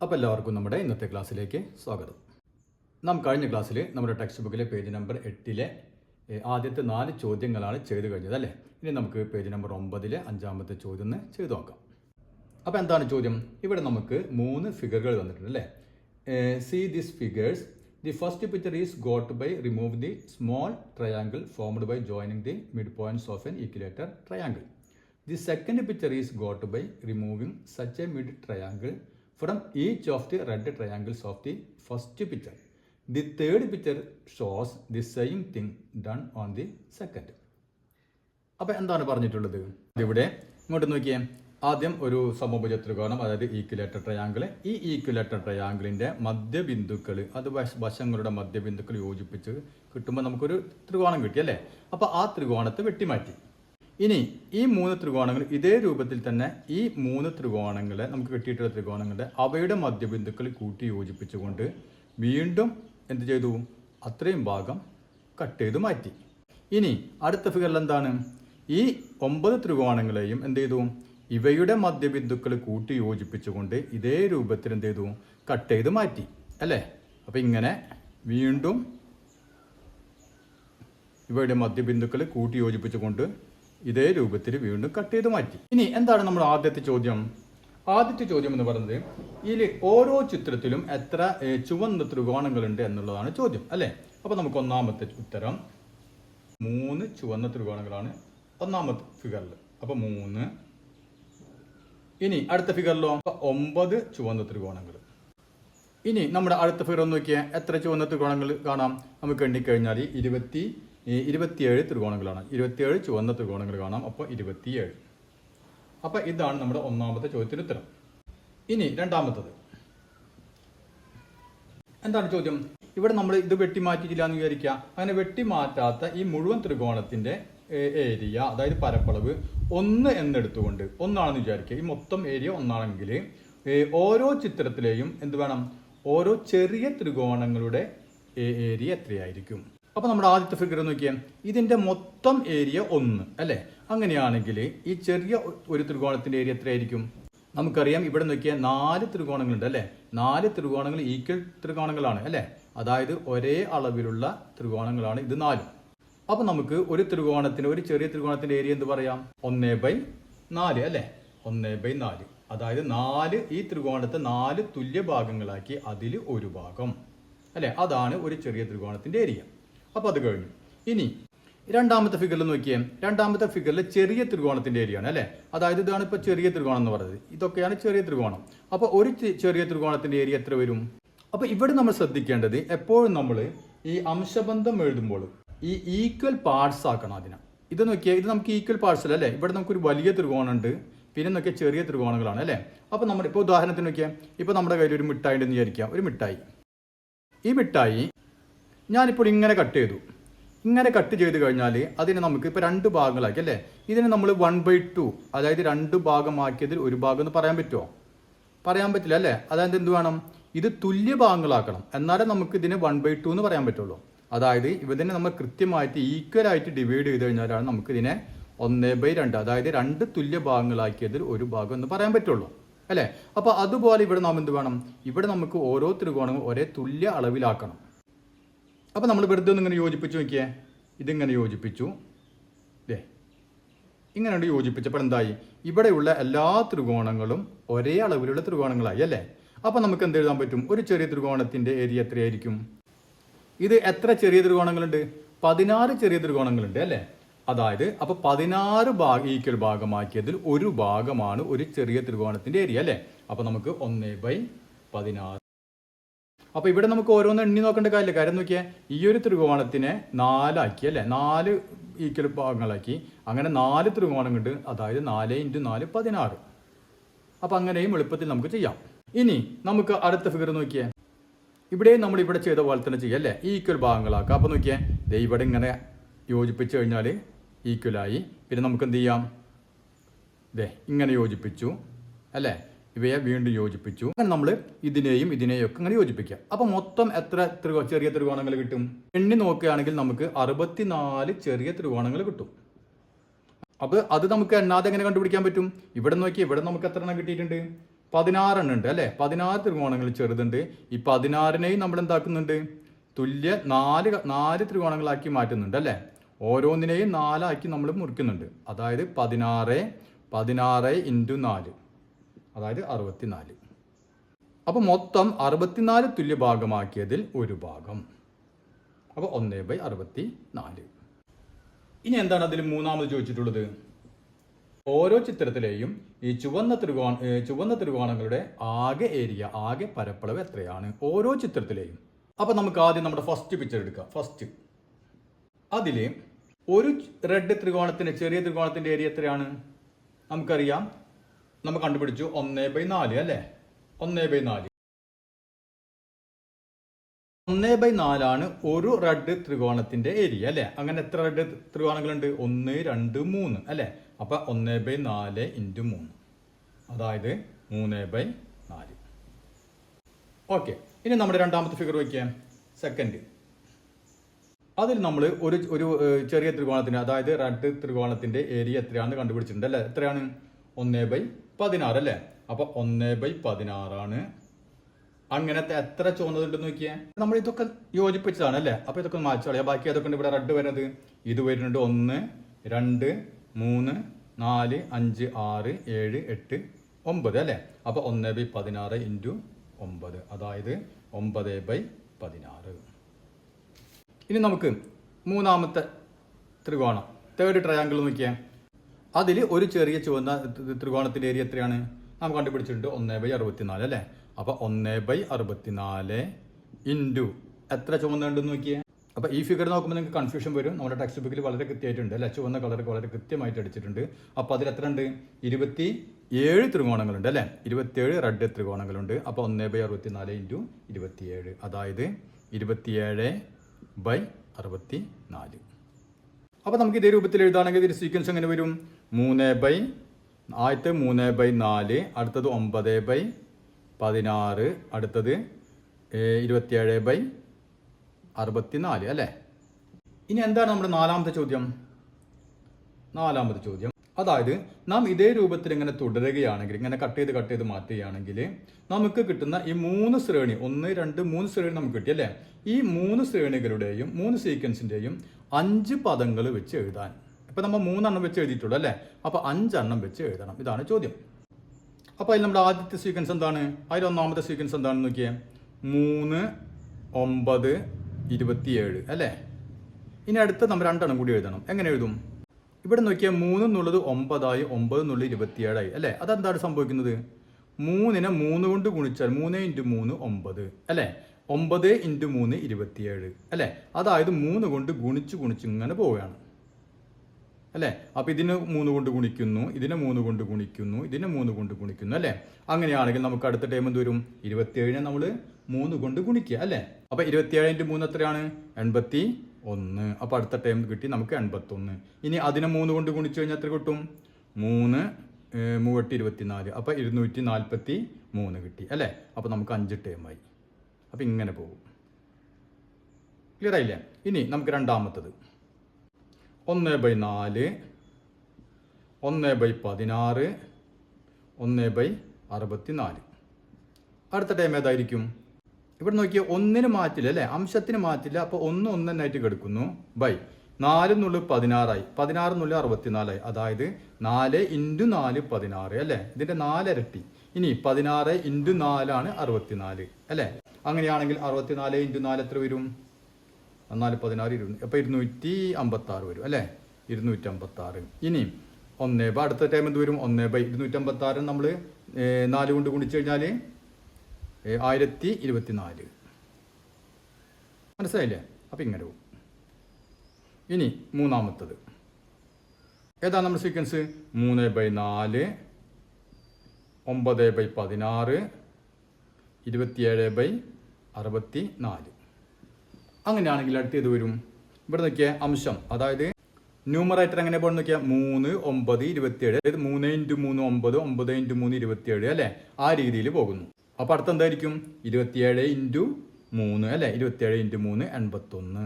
അപ്പോൾ എല്ലാവർക്കും നമ്മുടെ ഇന്നത്തെ ക്ലാസ്സിലേക്ക് സ്വാഗതം. നാം കഴിഞ്ഞ ക്ലാസ്സിൽ നമ്മുടെ ടെക്സ്റ്റ് ബുക്കിലെ പേജ് നമ്പർ 8 ആദ്യത്തെ 4 ചോദ്യങ്ങളാണ് ചെയ്തു കഴിഞ്ഞത് അല്ലേ. ഇനി നമുക്ക് പേജ് നമ്പർ 9 5ാമത്തെ ചോദ്യം ചെയ്തു നോക്കാം. അപ്പോൾ എന്താണ് ചോദ്യം? ഇവിടെ നമുക്ക് 3 ഫിഗറുകൾ തന്നിട്ടുണ്ട് അല്ലേ. See this figures. The first picture is got by remove the small triangle formed by joining the mid points of an equilateral triangle. The second picture is got by removing such a mid triangle from each of the red triangles of the first picture. The third picture shows the same thing done on the second. അപ്പോൾ എന്താണ് പറഞ്ഞിട്ടുള്ളത്? ഇവിടെ ഇങ്ങോട്ട് നോക്കിയേ. ആദ്യം ഒരു സമഭുജ ത്രികോണം, അതായത് ഈക്വിലേറ്റർ ട്രയാങ്കിൾ. ഈ ഈക്വിലേറ്റർ ട്രയാങ്കിളിൻ്റെ മധ്യബിന്ദുക്കൾ, അത് വശങ്ങളുടെ മധ്യബിന്ദുക്കൾ യോജിപ്പിച്ച് കിട്ടുമ്പോൾ നമുക്കൊരു ത്രികോണം കിട്ടി അല്ലേ. അപ്പോൾ ആ ത്രികോണത്തെ വെട്ടിമാറ്റി. ഇനി ഈ 3 ത്രികോണങ്ങൾ ഇതേ രൂപത്തിൽ തന്നെ ഈ 3 ത്രികോണങ്ങളെ നമുക്ക് കിട്ടിയിട്ടുള്ള ത്രികോണങ്ങളുടെ അവയുടെ മധ്യബിന്ദുക്കൾ കൂട്ടി യോജിപ്പിച്ചുകൊണ്ട് വീണ്ടും എന്ത് ചെയ്തു? അത്രയും ഭാഗം കട്ട് ചെയ്ത് മാറ്റി. ഇനി അടുത്ത ഫിഗറിൽ എന്താണ്? ഈ 9 ത്രികോണങ്ങളെയും എന്ത് ചെയ്തു? ഇവയുടെ മധ്യബിന്ദുക്കൾ കൂട്ടി യോജിപ്പിച്ചുകൊണ്ട് ഇതേ രൂപത്തിൽ എന്ത് ചെയ്തു? കട്ട് ചെയ്ത് മാറ്റി അല്ലേ. അപ്പം ഇങ്ങനെ വീണ്ടും ഇവയുടെ മധ്യബിന്ദുക്കൾ കൂട്ടി യോജിപ്പിച്ചുകൊണ്ട് ഇതേ രൂപത്തിൽ വീണ്ടും കട്ട് ചെയ്ത് മാറ്റി. ഇനി എന്താണ് നമ്മുടെ ആദ്യത്തെ ചോദ്യം? ആദ്യത്തെ ചോദ്യം എന്ന് പറയുന്നത് ഇതിൽ ഓരോ ചിത്രത്തിലും എത്ര ചുവന്ന ത്രികോണങ്ങളുണ്ട് എന്നുള്ളതാണ് ചോദ്യം അല്ലേ. അപ്പോൾ നമുക്ക് ഒന്നാമത്തെ ഉത്തരം 3 ചുവന്ന ത്രികോണങ്ങളാണ് ഒന്നാമത്തെ ഫിഗറിൽ. അപ്പോൾ 3. ഇനി അടുത്ത ഫിഗറിലോ 9 ചുവന്ന ത്രികോണങ്ങൾ. ഇനി നമ്മുടെ അടുത്ത ഫിഗർ ഒന്ന് നോക്കിയാൽ എത്ര ചുവന്ന ത്രികോണങ്ങൾ കാണാം? നമുക്ക് എണ്ണിക്കഴിഞ്ഞാൽ 27 ത്രികോണങ്ങളാണ്. 27 ചുവന്ന ത്രികോണങ്ങൾ കാണാം. അപ്പോൾ 27. അപ്പോൾ ഇതാണ് നമ്മുടെ ഒന്നാമത്തെ ചോദ്യത്തിന് ഉത്തരം. ഇനി രണ്ടാമത്തത് എന്താണ് ചോദ്യം? ഇവിടെ നമ്മൾ ഇത് വെട്ടിമാറ്റിയില്ല എന്ന് വിചാരിക്കുക. അങ്ങനെ വെട്ടിമാറ്റാത്ത ഈ മുഴുവൻ ത്രികോണത്തിന്റെ ഏരിയ, അതായത് പരപ്പളവ് 1 എന്നെടുത്തുകൊണ്ട്, 1 ആണെന്ന് വിചാരിക്കുക. ഈ മൊത്തം ഏരിയ 1 ആണെങ്കിൽ ഓരോ ചിത്രത്തിലെയും എന്ത് വേണം? ഓരോ ചെറിയ ത്രികോണങ്ങളുടെ ഏരിയ എത്രയായിരിക്കും? അപ്പോൾ നമ്മുടെ ആദ്യത്തെ ഫിഗർ നോക്കിയാൽ ഇതിൻ്റെ മൊത്തം ഏരിയ 1 അല്ലേ. അങ്ങനെയാണെങ്കിൽ ഈ ചെറിയ ഒരു ത്രികോണത്തിൻ്റെ ഏരിയ എത്രയായിരിക്കും? നമുക്കറിയാം, ഇവിടെ നോക്കിയാൽ 4 ത്രികോണങ്ങളുണ്ട് അല്ലേ. 4 ത്രികോണങ്ങൾ ഈക്വൽ ത്രികോണങ്ങളാണ് അല്ലേ. അതായത് ഒരേ അളവിലുള്ള ത്രികോണങ്ങളാണ് ഇത് 4. അപ്പോൾ നമുക്ക് ഒരു ചെറിയ ത്രികോണത്തിൻ്റെ ഏരിയ എന്ത് പറയാം? 1/4 അല്ലേ. 1/4. അതായത് 4 ഈ ത്രികോണത്തെ 4 തുല്യ ഭാഗങ്ങളാക്കി അതിൽ ഒരു ഭാഗം അല്ലേ. അതാണ് ഒരു ചെറിയ ത്രികോണത്തിൻ്റെ ഏരിയ. അപ്പോൾ അത് കഴിഞ്ഞു. ഇനി രണ്ടാമത്തെ ഫിഗറിൽ നോക്കിയേ. രണ്ടാമത്തെ ഫിഗറിൽ ചെറിയ ത്രികോണത്തിന്റെ ഏരിയ ആണ് അല്ലേ. അതായത് ഇതാണ് ഇപ്പോൾ ചെറിയ ത്രികോണം എന്ന് പറയുന്നത്. ഇതൊക്കെയാണ് ചെറിയ ത്രികോണം. അപ്പോൾ ഒരു ചെറിയ ത്രികോണത്തിന്റെ ഏരിയ എത്ര വരും? അപ്പോൾ ഇവിടെ നമ്മൾ ശ്രദ്ധിക്കേണ്ടത്, എപ്പോഴും നമ്മൾ ഈ അംശബന്ധം എഴുതുമ്പോൾ ഈ ഈക്വൽ പാർട്സ് ആക്കണം അതിനെ. ഇത് നോക്കിയാൽ ഇത് നമുക്ക് ഈക്വൽ പാർട്സ് അല്ലേ. ഇവിടെ നമുക്കൊരു വലിയ ത്രികോണം ഉണ്ട്, പിന്നെ നോക്കിയാൽ ചെറിയ ത്രികോണങ്ങളാണ് അല്ലേ. അപ്പോൾ നമ്മൾ ഇപ്പോൾ ഉദാഹരണത്തിന് നോക്കിയാൽ ഇപ്പോൾ നമ്മുടെ കയ്യിൽ ഒരു മിഠായി ഉണ്ടെന്ന് വിചാരിക്കാം. ഒരു മിഠായി. ഈ മിഠായി ഞാനിപ്പോൾ ഇങ്ങനെ കട്ട് ചെയ്തു. ഇങ്ങനെ കട്ട് ചെയ്ത് കഴിഞ്ഞാൽ അതിനെ നമുക്ക് ഇപ്പോൾ 2 ഭാഗങ്ങളാക്കി അല്ലേ. ഇതിനെ നമ്മൾ 1/2, അതായത് 2 ഭാഗമാക്കിയതിൽ ഒരു ഭാഗം എന്ന് പറയാൻ പറ്റുമോ? പറയാൻ പറ്റില്ല അല്ലേ. അതായത് എന്ത് വേണം? ഇത് തുല്യ ഭാഗങ്ങളാക്കണം, എന്നാലേ നമുക്ക് ഇതിനെ 1/2 എന്ന് പറയാൻ പറ്റുള്ളൂ. അതായത് ഇതിനെ നമ്മൾ കൃത്യമായിട്ട് ഈക്വലായിട്ട് ഡിവൈഡ് ചെയ്ത് കഴിഞ്ഞാലാണ് നമുക്ക് ഇതിനെ 1/2, അതായത് 2 തുല്യ ഭാഗങ്ങളാക്കിയതിൽ ഒരു ഭാഗം എന്ന് പറയാൻ പറ്റുള്ളൂ അല്ലേ. അപ്പോൾ അതുപോലെ ഇവിടെ നാം എന്ത് വേണം? ഇവിടെ നമുക്ക് ഓരോ ത്രികോണവും ഒരേ തുല്യ അളവിലാക്കണം. അപ്പോൾ നമ്മൾ വെറുതെ ഒന്നിങ്ങനെ യോജിപ്പിച്ച് നോക്കിയേ. ഇതിങ്ങനെ യോജിപ്പിച്ചു ഇങ്ങനെ യോജിപ്പിച്ചപ്പോൾ എന്തായി? ഇവിടെയുള്ള എല്ലാ ത്രികോണങ്ങളും ഒരേ അളവിലുള്ള ത്രികോണങ്ങളായി അല്ലേ. അപ്പോൾ നമുക്ക് എന്ത് എഴുതാൻ പറ്റും? ഒരു ചെറിയ ത്രികോണത്തിൻ്റെ ഏരിയ എത്രയായിരിക്കും? ഇത് എത്ര ചെറിയ ത്രികോണങ്ങളുണ്ട്? 16 ചെറിയ ത്രികോണങ്ങളുണ്ട് അല്ലേ. അതായത് അപ്പോൾ 16 ഈക്വൽ ഭാഗമാക്കിയതിൽ ഒരു ഭാഗമാണ് ഒരു ചെറിയ ത്രികോണത്തിൻ്റെ ഏരിയ അല്ലേ. അപ്പോൾ നമുക്ക് 1/16. അപ്പോൾ ഇവിടെ നമുക്ക് ഓരോന്ന് എണ്ണി നോക്കേണ്ട കാര്യമില്ല. കാര്യം നോക്കിയാൽ ഈ ഒരു ത്രികോണത്തിനെ 4 ആക്കി അല്ലേ. 4 ഈക്വൽ ഭാഗങ്ങളാക്കി. അങ്ങനെ 4 ത്രികോണം ഉണ്ട്. അതായത് 4 × 4 16. അപ്പോൾ അങ്ങനെയും എളുപ്പത്തിൽ നമുക്ക് ചെയ്യാം. ഇനി നമുക്ക് അടുത്ത ഫിഗർ നോക്കിയേ. ഇവിടെ നമ്മൾ ഇവിടെ ചെയ്ത പോലെ തന്നെ ചെയ്യാം അല്ലേ. ഈക്വൽ ഭാഗങ്ങളാക്കാം. അപ്പോൾ നോക്കിയാൽ ഇവിടെ ഇങ്ങനെ യോജിപ്പിച്ച് കഴിഞ്ഞാൽ ഈക്വലായി. പിന്നെ നമുക്ക് എന്ത് ചെയ്യാം? ഇങ്ങനെ യോജിപ്പിച്ചു അല്ലേ. ഇവയെ വീണ്ടും യോജിപ്പിച്ചു. അങ്ങനെ നമ്മൾ ഇതിനെയും ഒക്കെ ഇങ്ങനെ യോജിപ്പിക്കുക. അപ്പോൾ മൊത്തം എത്ര ചെറിയ ത്രികോണങ്ങൾ കിട്ടും? എണ്ണി നോക്കുകയാണെങ്കിൽ നമുക്ക് 64 ചെറിയ ത്രികോണങ്ങൾ കിട്ടും. അപ്പോൾ അത് നമുക്ക് എണ്ണാതെ എങ്ങനെ കണ്ടുപിടിക്കാൻ പറ്റും? ഇവിടെ നോക്കി, ഇവിടെ നമുക്ക് എത്ര എണ്ണം കിട്ടിയിട്ടുണ്ട്? 16 ഉണ്ട് അല്ലേ? 16 ത്രികോണങ്ങൾ ചെറുതുണ്ട്. ഈ 16നെയും നമ്മൾ എന്താക്കുന്നുണ്ട്? തുല്യ 4 ത്രികോണങ്ങളാക്കി മാറ്റുന്നുണ്ട് അല്ലേ? ഓരോന്നിനെയും 4 ആക്കി നമ്മൾ മുറിക്കുന്നുണ്ട്. അതായത് 16 × 4, അതായത് 64. അപ്പോൾ മൊത്തം 64 തുല്യ ഭാഗമാക്കിയതിൽ ഒരു ഭാഗം. അപ്പോൾ 1/64. ഇനി എന്താണ് അതിൽ മൂന്നാമത് ചോദിച്ചിട്ടുള്ളത്? ഓരോ ചിത്രത്തിലെയും ഈ ചുവന്ന ത്രികോണങ്ങളുടെ ആകെ ഏരിയ, ആകെ പരപ്പളവ് എത്രയാണ് ഓരോ ചിത്രത്തിലെയും? അപ്പൊ നമുക്ക് ആദ്യം നമ്മുടെ ഫസ്റ്റ് പിക്ചർ എടുക്കാം. ഫസ്റ്റ് അതില് ഒരു റെഡ് ത്രികോണത്തിന്റെ, ചെറിയ ത്രികോണത്തിന്റെ ഏരിയ എത്രയാണ്? നമുക്കറിയാം, നമ്മൾ കണ്ടുപിടിച്ചു 1/4 അല്ലേ? 1/4. 1/4 ആണ് ഒരു റെഡ് ത്രികോണത്തിന്റെ ഏരിയ അല്ലെ? അങ്ങനെ എത്ര റെഡ് ത്രികോണങ്ങളുണ്ട്? 1, 2, 3 അല്ലെ? അപ്പൊ 1/4 × 3, അതായത് 3/4. ഓക്കെ, ഇനി നമ്മുടെ രണ്ടാമത്തെ ഫിഗർ വയ്ക്കാം. സെക്കൻഡ്, അതിൽ നമ്മൾ ഒരു ചെറിയ ത്രികോണത്തിന്, അതായത് റെഡ് ത്രികോണത്തിന്റെ ഏരിയ എത്രയാണെന്ന് കണ്ടുപിടിച്ചിട്ടുണ്ട് അല്ലെ? എത്രയാണ്? 1/16 അല്ലെ? അപ്പൊ 1/16 ആണ്. അങ്ങനത്തെ എത്ര ചുവന്നതുണ്ടെന്ന് നോക്കിയേ. നമ്മൾ ഇതൊക്കെ യോജിപ്പിച്ചതാണ് അല്ലേ? അപ്പൊ ഇതൊക്കെ മാറ്റി കളയാം. ബാക്കി അതൊക്കെ ഇവിടെ റെഡ് വരുന്നത് ഇത് വരുന്നുണ്ട്. 1, 2, 3, 4, 5, 6, 7, 8, 9 അല്ലേ? അപ്പൊ 1/16 × 9, അതായത് 9/16. ഇനി നമുക്ക് മൂന്നാമത്തെ ത്രികോണം, തേർഡ് ട്രയാങ്കിൾ നോക്കിയാൽ അതിൽ ഒരു ചെറിയ ചുവന്ന ത്രികോണത്തിന്റെ ഏരിയ എത്രയാണ്? നാം കണ്ടുപിടിച്ചിട്ടുണ്ട് 1/64 അല്ലേ? അപ്പൊ 1/64 × എത്ര ചുവന്നുണ്ടെന്ന് നോക്കിയേ. അപ്പൊ ഈ ഫിഗർ നോക്കുമ്പോൾ നിങ്ങൾക്ക് കൺഫ്യൂഷൻ വരും. നമ്മുടെ ടെക്സ്റ്റ് ബുക്കിൽ വളരെ കൃത്യമായിട്ടുണ്ട് അല്ലെ? ചുവന്ന കളർ വളരെ കൃത്യമായിട്ട് അടിച്ചിട്ടുണ്ട്. അപ്പൊ അതിൽ എത്ര ഉണ്ട്? 27 ത്രികോണങ്ങളുണ്ട് അല്ലെ? 27 റെഡ് ത്രികോണങ്ങളുണ്ട്. അപ്പൊ 1/64 × 27, അതായത് 27/64. അപ്പൊ നമുക്ക് ഇതേ രൂപത്തിൽ എഴുതാണെങ്കിൽ ഇതിന്റെ സീക്വൻസ് എങ്ങനെ വരും? 3/4, അടുത്തത് 9/16, അടുത്തത് 27/64 അല്ലേ? ഇനി എന്താണ് നമ്മുടെ നാലാമത്തെ ചോദ്യം? അതായത് നാം ഇതേ രൂപത്തിൽ ഇങ്ങനെ തുടരുകയാണെങ്കിൽ, ഇങ്ങനെ കട്ട് ചെയ്ത് മാറ്റുകയാണെങ്കിൽ നമുക്ക് കിട്ടുന്ന ഈ 3 ശ്രേണി, 1, 2, 3 ശ്രേണി നമുക്ക് കിട്ടി അല്ലേ? ഈ 3 ശ്രേണികളുടെയും 3 സീക്വൻസിന്റെയും 5 പദങ്ങൾ വെച്ച് എഴുതാൻ. ഇപ്പൊ നമ്മൾ 3 എണ്ണം വെച്ച് എഴുതിയിട്ടുള്ളൂ അല്ലേ? അപ്പൊ 5 എണ്ണം വെച്ച് എഴുതണം. ഇതാണ് ചോദ്യം. അപ്പൊ അതിൽ നമ്മുടെ ആദ്യത്തെ സീക്വൻസ് എന്താണ്? അതിൽ ഒന്നാമത്തെ സീക്വൻസ് എന്താണെന്ന് നോക്കിയേ. 3, 9, 27 അല്ലേ? ഇനി അടുത്ത നമ്മൾ 2 എണ്ണം കൂടി എഴുതണം. എങ്ങനെ എഴുതും? ഇവിടെ നോക്കിയാൽ 3 എന്നുള്ളത് 9 ആയി, 9 എന്നുള്ളത് 27 ആയി അല്ലേ? അതെന്താണ് സംഭവിക്കുന്നത്? 3നെ 3 കൊണ്ട് ഗുണിച്ചാൽ 3 × 3 9 അല്ലേ? 9 × 3 27 അല്ലേ? അതായത് 3 കൊണ്ട് ഗുണിച്ച് ഇങ്ങനെ പോവുകയാണ് അല്ലേ? അപ്പൊ ഇതിന് 3 കൊണ്ട് ഗുണിക്കുന്നു, ഇതിനെ 3 കൊണ്ട് ഗുണിക്കുന്നു, ഇതിനെ 3 കൊണ്ട് ഗുണിക്കുന്നു അല്ലേ? അങ്ങനെയാണെങ്കിൽ നമുക്ക് അടുത്ത ടൈം എന്ത് വരും? 27നെ നമ്മൾ 3 കൊണ്ട് ഗുണിക്കുക അല്ലേ? അപ്പൊ 27 × 3 എത്രയാണ്? 81. അപ്പൊ അടുത്ത ടൈം കിട്ടി നമുക്ക് 81. ഇനി അതിനെ 3 കൊണ്ട് ഗുണിച്ചു കഴിഞ്ഞാൽ എത്ര കിട്ടും? 3 × 24, അപ്പൊ 243 കിട്ടി അല്ലേ? അപ്പൊ നമുക്ക് 5 ടൈമായി. അപ്പൊ ഇങ്ങനെ പോകും. ക്ലിയർ ആയില്ലേ? ഇനി നമുക്ക് രണ്ടാമത്തത് 1/4, 1/16, 1/64. അടുത്ത ടൈം ഏതായിരിക്കും? ഇവിടെ നോക്കിയാൽ 1ന് മാറ്റില്ല അല്ലേ? അംശത്തിന് മാറ്റില്ല. അപ്പൊ 1 ഒന്നായിട്ട് കിടക്കുന്നു. 4 എന്നുള്ളത് 16 ആയി, 16 എന്നുള്ളത് 64 ആയി, അതായത് 4 × 4 16 അല്ലേ? ഇതിന്റെ 4 ഇരട്ടി. ഇനി 16 × 4 ആണ് 64 അല്ലേ? അങ്ങനെയാണെങ്കിൽ 64 × 4 എത്ര വരും? 4, 16, 20. അപ്പൊ 256 വരും അല്ലേ? 256. ഇനി 1 അടുത്ത ടൈം എന്ത് വരും? 1/256 നമ്മൾ 4 കൊണ്ട് ഗുണിച്ചു കഴിഞ്ഞാൽ 1024. മനസ്സിലായില്ലേ? അപ്പൊ ഇങ്ങനെ പോകും. ഇനി മൂന്നാമത്തത് ഏതാ നമ്മുടെ സീക്വൻസ്? 3/4, 9/16, 27/64. അങ്ങനെയാണെങ്കിൽ അടുത്ത് ഇത് വരും. ഇവിടെ നോക്കിയാൽ അംശം, അതായത് ന്യൂമറേറ്റർ എങ്ങനെ പോകുന്ന നോക്കിയാൽ 3, 9, 27, അതായത് 3 × 3 9, 9 × 3 27 അല്ലെ? ആ രീതിയിൽ പോകുന്നു. അപ്പൊ അടുത്ത് എന്തായിരിക്കും? 27 × 3 അല്ലെ? 27 × 3 81.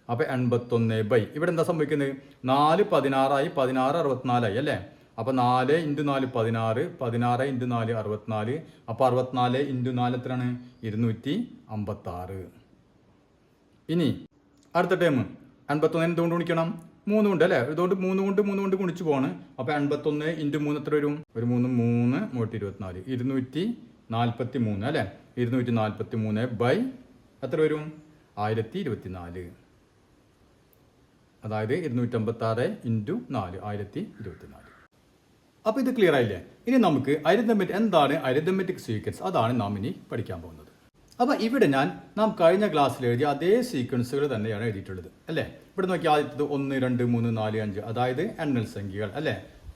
അപ്പൊ 81 ഇവിടെ എന്താ സംഭവിക്കുന്നത്? 4 16 ആയി, 16 64 ആയി അല്ലെ? അപ്പോൾ 4 × 4 16, 16 × 4 64. അപ്പോൾ 64 × 4 എത്രയാണ്? 256. ഇനി അടുത്ത ടേം 81 എന്തുകൊണ്ട് ഗുണിക്കണം? 3 കൊണ്ട് അല്ലേ? ഇതുകൊണ്ട് 3 കൊണ്ട് ഗുണിച്ച് പോവാണ്. അപ്പോൾ 81 × 3 എത്ര വരും? ഒരു 3 3 24, 243 അല്ലേ? 243 ബൈ എത്ര വരും? 1024. അതായത് 256 × 4 1024. അപ്പോൾ ഇത് ക്ലിയർ ആയില്ലേ? ഇനി നമുക്ക് എന്താണ് അരിത്തമെറ്റിക് സീക്വൻസ്, അതാണ് നാം ഇനി പഠിക്കാൻ പോകുന്നത്. അപ്പോൾ ഇവിടെ നാം കഴിഞ്ഞ ക്ലാസ്സിൽ എഴുതിയ അതേ സീക്വൻസുകൾ തന്നെയാണ് എഴുതിയിട്ടുള്ളത് അല്ലേ? ഇവിടെ നോക്കി, ആദ്യത്തത് 1 2 3 4 5, അതായത് എണ്ണൽ സംഖ്യകൾ അല്ലേ,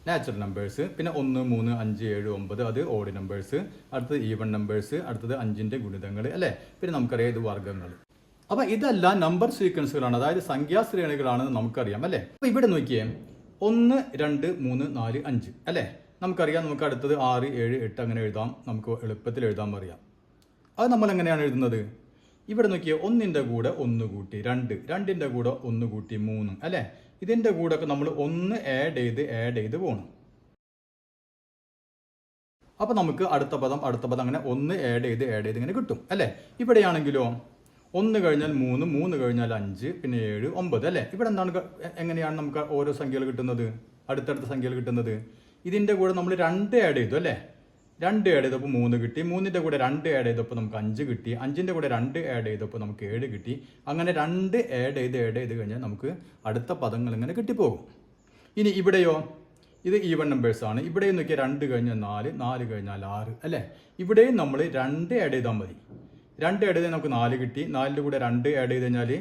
നാച്ചുറൽ നമ്പേഴ്സ്. പിന്നെ 1 3 5 7 9, അത് ഓഡ് നമ്പേഴ്സ്. അടുത്തത് ഈവൺ നമ്പേഴ്സ്. അടുത്തത് 5ന്റെ ഗുണിതങ്ങൾ അല്ലേ. പിന്നെ നമുക്കറിയാം ഇത് വർഗ്ഗങ്ങൾ. അപ്പോൾ ഇതെല്ലാം നമ്പർ സീക്വൻസുകളാണ്, അതായത് സംഖ്യാശ്രേണികളാണെന്ന് നമുക്കറിയാം അല്ലേ. അപ്പോൾ ഇവിടെ നോക്കിയേ, 1 2 3 4 5 അല്ലേ. നമുക്കറിയാം, നമുക്ക് അടുത്തത് 6 7 8 അങ്ങനെ എഴുതാം. നമുക്ക് എളുപ്പത്തിൽ എഴുതാൻ അറിയാം. അത് നമ്മൾ എങ്ങനെയാണ് എഴുതുന്നത്? ഇവിടെ നോക്കിയേ, 1ന്റെ കൂടെ 1 കൂട്ടി 2, 2ന്റെ കൂടെ 1 കൂട്ടി 3 അല്ലേ. ഇതിന്റെ കൂടെ ഒക്കെ നമ്മൾ 1 ആഡ് ചെയ്ത് പോകണം. അപ്പോൾ നമുക്ക് അടുത്ത പദം അങ്ങനെ 1 ആഡ് ചെയ്ത് ഇങ്ങനെ കിട്ടും അല്ലേ. ഇവിടെയാണെങ്കിലോ 1 കഴിഞ്ഞാൽ 3, 3 കഴിഞ്ഞാൽ 5, പിന്നെ 7 9 അല്ലേ. ഇവിടെ എങ്ങനെയാണ് നമുക്ക് ഓരോ സംഖ്യകൾ കിട്ടുന്നത്? അടുത്തടുത്ത സംഖ്യകൾ കിട്ടുന്നത് ഇതിന്റെ കൂടെ നമ്മൾ 2 ആഡ് ചെയ്തു അല്ലേ. 2 ആഡ് ചെയ്തപ്പോൾ 3 കിട്ടി. 3ന്റെ കൂടെ 2 ആഡ് ചെയ്തപ്പോൾ നമുക്ക് 5 കിട്ടി. 5ന്റെ കൂടെ 2 ആഡ് ചെയ്തപ്പോൾ നമുക്ക് 7 കിട്ടി. അങ്ങനെ 2 ആഡ് ചെയ്ത് കഴിഞ്ഞാൽ നമുക്ക് അടുത്ത പദങ്ങൾ ഇങ്ങനെ കിട്ടിപ്പോകും. ഇനി ഇവിടെയോ, ഇത് ഈവൺ നമ്പേഴ്സ് ആണ്. ഇവിടെയും നോക്കിയാൽ 2 കഴിഞ്ഞാൽ 4, 4 കഴിഞ്ഞാൽ 6 അല്ലേ. ഇവിടെയും നമ്മൾ 2 ആഡ് ചെയ്താൽ മതി. 2 ആഡ് ചെയ്താൽ നമുക്ക് 4 കിട്ടി. 4ന്റെ കൂടെ 2 ആഡ് ചെയ്ത് കഴിഞ്ഞാൽ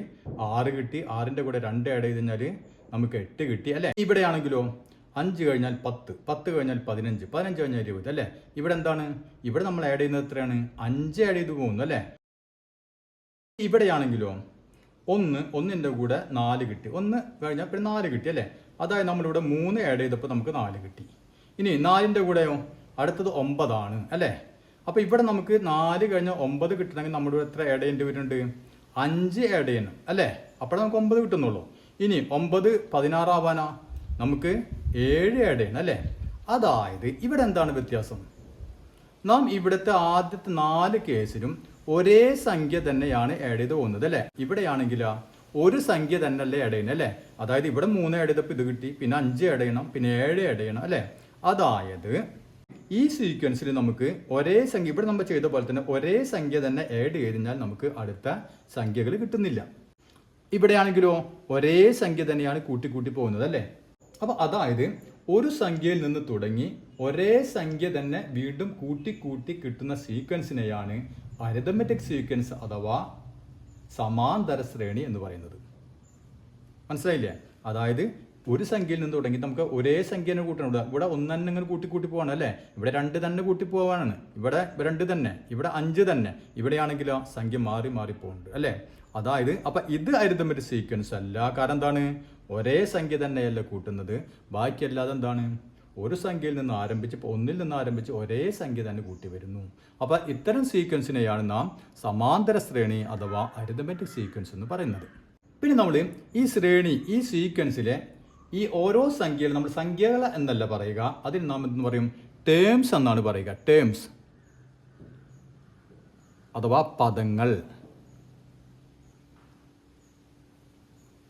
6 കിട്ടി. 6ന്റെ കൂടെ 2 ആഡ് ചെയ്ത് കഴിഞ്ഞാൽ നമുക്ക് 8 കിട്ടി അല്ലേ. ഇവിടെയാണെങ്കിലോ 5 കഴിഞ്ഞാൽ 10, 10 കഴിഞ്ഞാൽ 15, 15 കഴിഞ്ഞാൽ 20 അല്ലേ. ഇവിടെ എന്താണ്? ഇവിടെ നമ്മൾ ആഡ് ചെയ്യുന്നത് എത്രയാണ്? 5 ആഡ് ചെയ്ത് പോകുന്നു അല്ലേ. ഇവിടെയാണെങ്കിലോ 1ന്റെ കൂടെ 4 കിട്ടി. 1 കഴിഞ്ഞാൽ പിന്നെ 4 കിട്ടി അല്ലേ. അതായത് നമ്മളിവിടെ 3 ആഡ് ചെയ്തപ്പോൾ നമുക്ക് 4 കിട്ടി. ഇനി 4ന്റെ കൂടെയോ അടുത്തത് 9 ആണ് അല്ലേ. അപ്പോൾ ഇവിടെ നമുക്ക് 4 കഴിഞ്ഞാൽ 9 കിട്ടണമെങ്കിൽ നമ്മുടെ എത്ര ആഡ് ചെയ്യേണ്ടി വരുന്നുണ്ട്? 5 ആഡ് ചെയ്യണം അല്ലേ. അപ്പോൾ നമുക്ക് 9 കിട്ടുന്നുള്ളൂ. ഇനി 9 16 ആവാനാ നമുക്ക് 7 ആഡ് ചെയ്യണം അല്ലേ. അതായത് ഇവിടെ എന്താണ് വ്യത്യാസം? നാം ഇവിടുത്തെ ആദ്യത്തെ 4 കേസിലും ഒരേ സംഖ്യ തന്നെയാണ് ആഡ് ചെയ്ത് പോകുന്നത് അല്ലേ. ഇവിടെയാണെങ്കിൽ ഒരു സംഖ്യ തന്നെ അല്ലേ ആഡ് ചെയ്യണം അല്ലേ. അതായത് ഇവിടെ 3 ആഡ് ചെയ്തപ്പോൾ ഇത് കിട്ടി, പിന്നെ 5 ആഡ് ചെയ്യണം, പിന്നെ 7 ആഡ് ചെയ്യണം അല്ലേ. അതായത് ഈ സീക്വൻസിൽ നമുക്ക് ഒരേ സംഖ്യ, ഇവിടെ നമ്മൾ ചെയ്ത പോലെ തന്നെ ഒരേ സംഖ്യ തന്നെ ആഡ് ചെയ്ത് കഴിഞ്ഞാൽ നമുക്ക് അടുത്ത സംഖ്യകൾ കിട്ടുന്നില്ല. ഇവിടെയാണെങ്കിലോ ഒരേ സംഖ്യ തന്നെയാണ് കൂട്ടി പോകുന്നത് അല്ലേ. അപ്പോൾ അതായത് ഒരു സംഖ്യയിൽ നിന്ന് തുടങ്ങി ഒരേ സംഖ്യ തന്നെ വീണ്ടും കൂട്ടി കിട്ടുന്ന സീക്വൻസിനെയാണ് അരിത്തമെറ്റിക് സീക്വൻസ് അഥവാ സമാന്തര ശ്രേണി എന്ന് പറയുന്നത്. മനസ്സിലായില്ലേ? അതായത് ഒരു സംഖ്യയിൽ നിന്ന് തുടങ്ങി നമുക്ക് ഒരേ സംഖ്യനെ കൂട്ടണം. ഇവിടെ 1 തന്നെ ഇങ്ങനെ കൂട്ടി പോവാണ് അല്ലേ. ഇവിടെ 2 തന്നെ കൂട്ടി പോവാനാണ്. ഇവിടെ 2 തന്നെ, ഇവിടെ 5 തന്നെ. ഇവിടെയാണെങ്കിലോ സംഖ്യ മാറി പോകുന്നുണ്ട് അല്ലേ. അതായത് അപ്പം ഇത് അരിത്തമെറ്റിക് സീക്വൻസ് അല്ല. കാരണം എന്താണ്? ഒരേ സംഖ്യ തന്നെയല്ല കൂട്ടുന്നത്. ബാക്കിയല്ലാതെ എന്താണ്? ഒരു സംഖ്യയിൽ നിന്ന് ആരംഭിച്ച് 1ൽ നിന്ന് ആരംഭിച്ച് ഒരേ സംഖ്യ തന്നെ കൂട്ടി വരുന്നു. അപ്പോൾ ഇത്തരം സീക്വൻസിനെയാണ് നാം സമാന്തര ശ്രേണി അഥവാ അരിത്തമെറ്റിക് സീക്വൻസ് എന്ന് പറയുന്നത്. പിന്നെ നമ്മൾ ഈ ശ്രേണി, ഈ സീക്വൻസിലെ ഈ ഓരോ സംഖ്യയിൽ നമ്മൾ സംഖ്യകൾ എന്നല്ല പറയുക, അതിന് നാം എന്ന് പറയും? ടേംസ് എന്നാണ് പറയുക. ടേംസ് അഥവാ പദങ്ങൾ.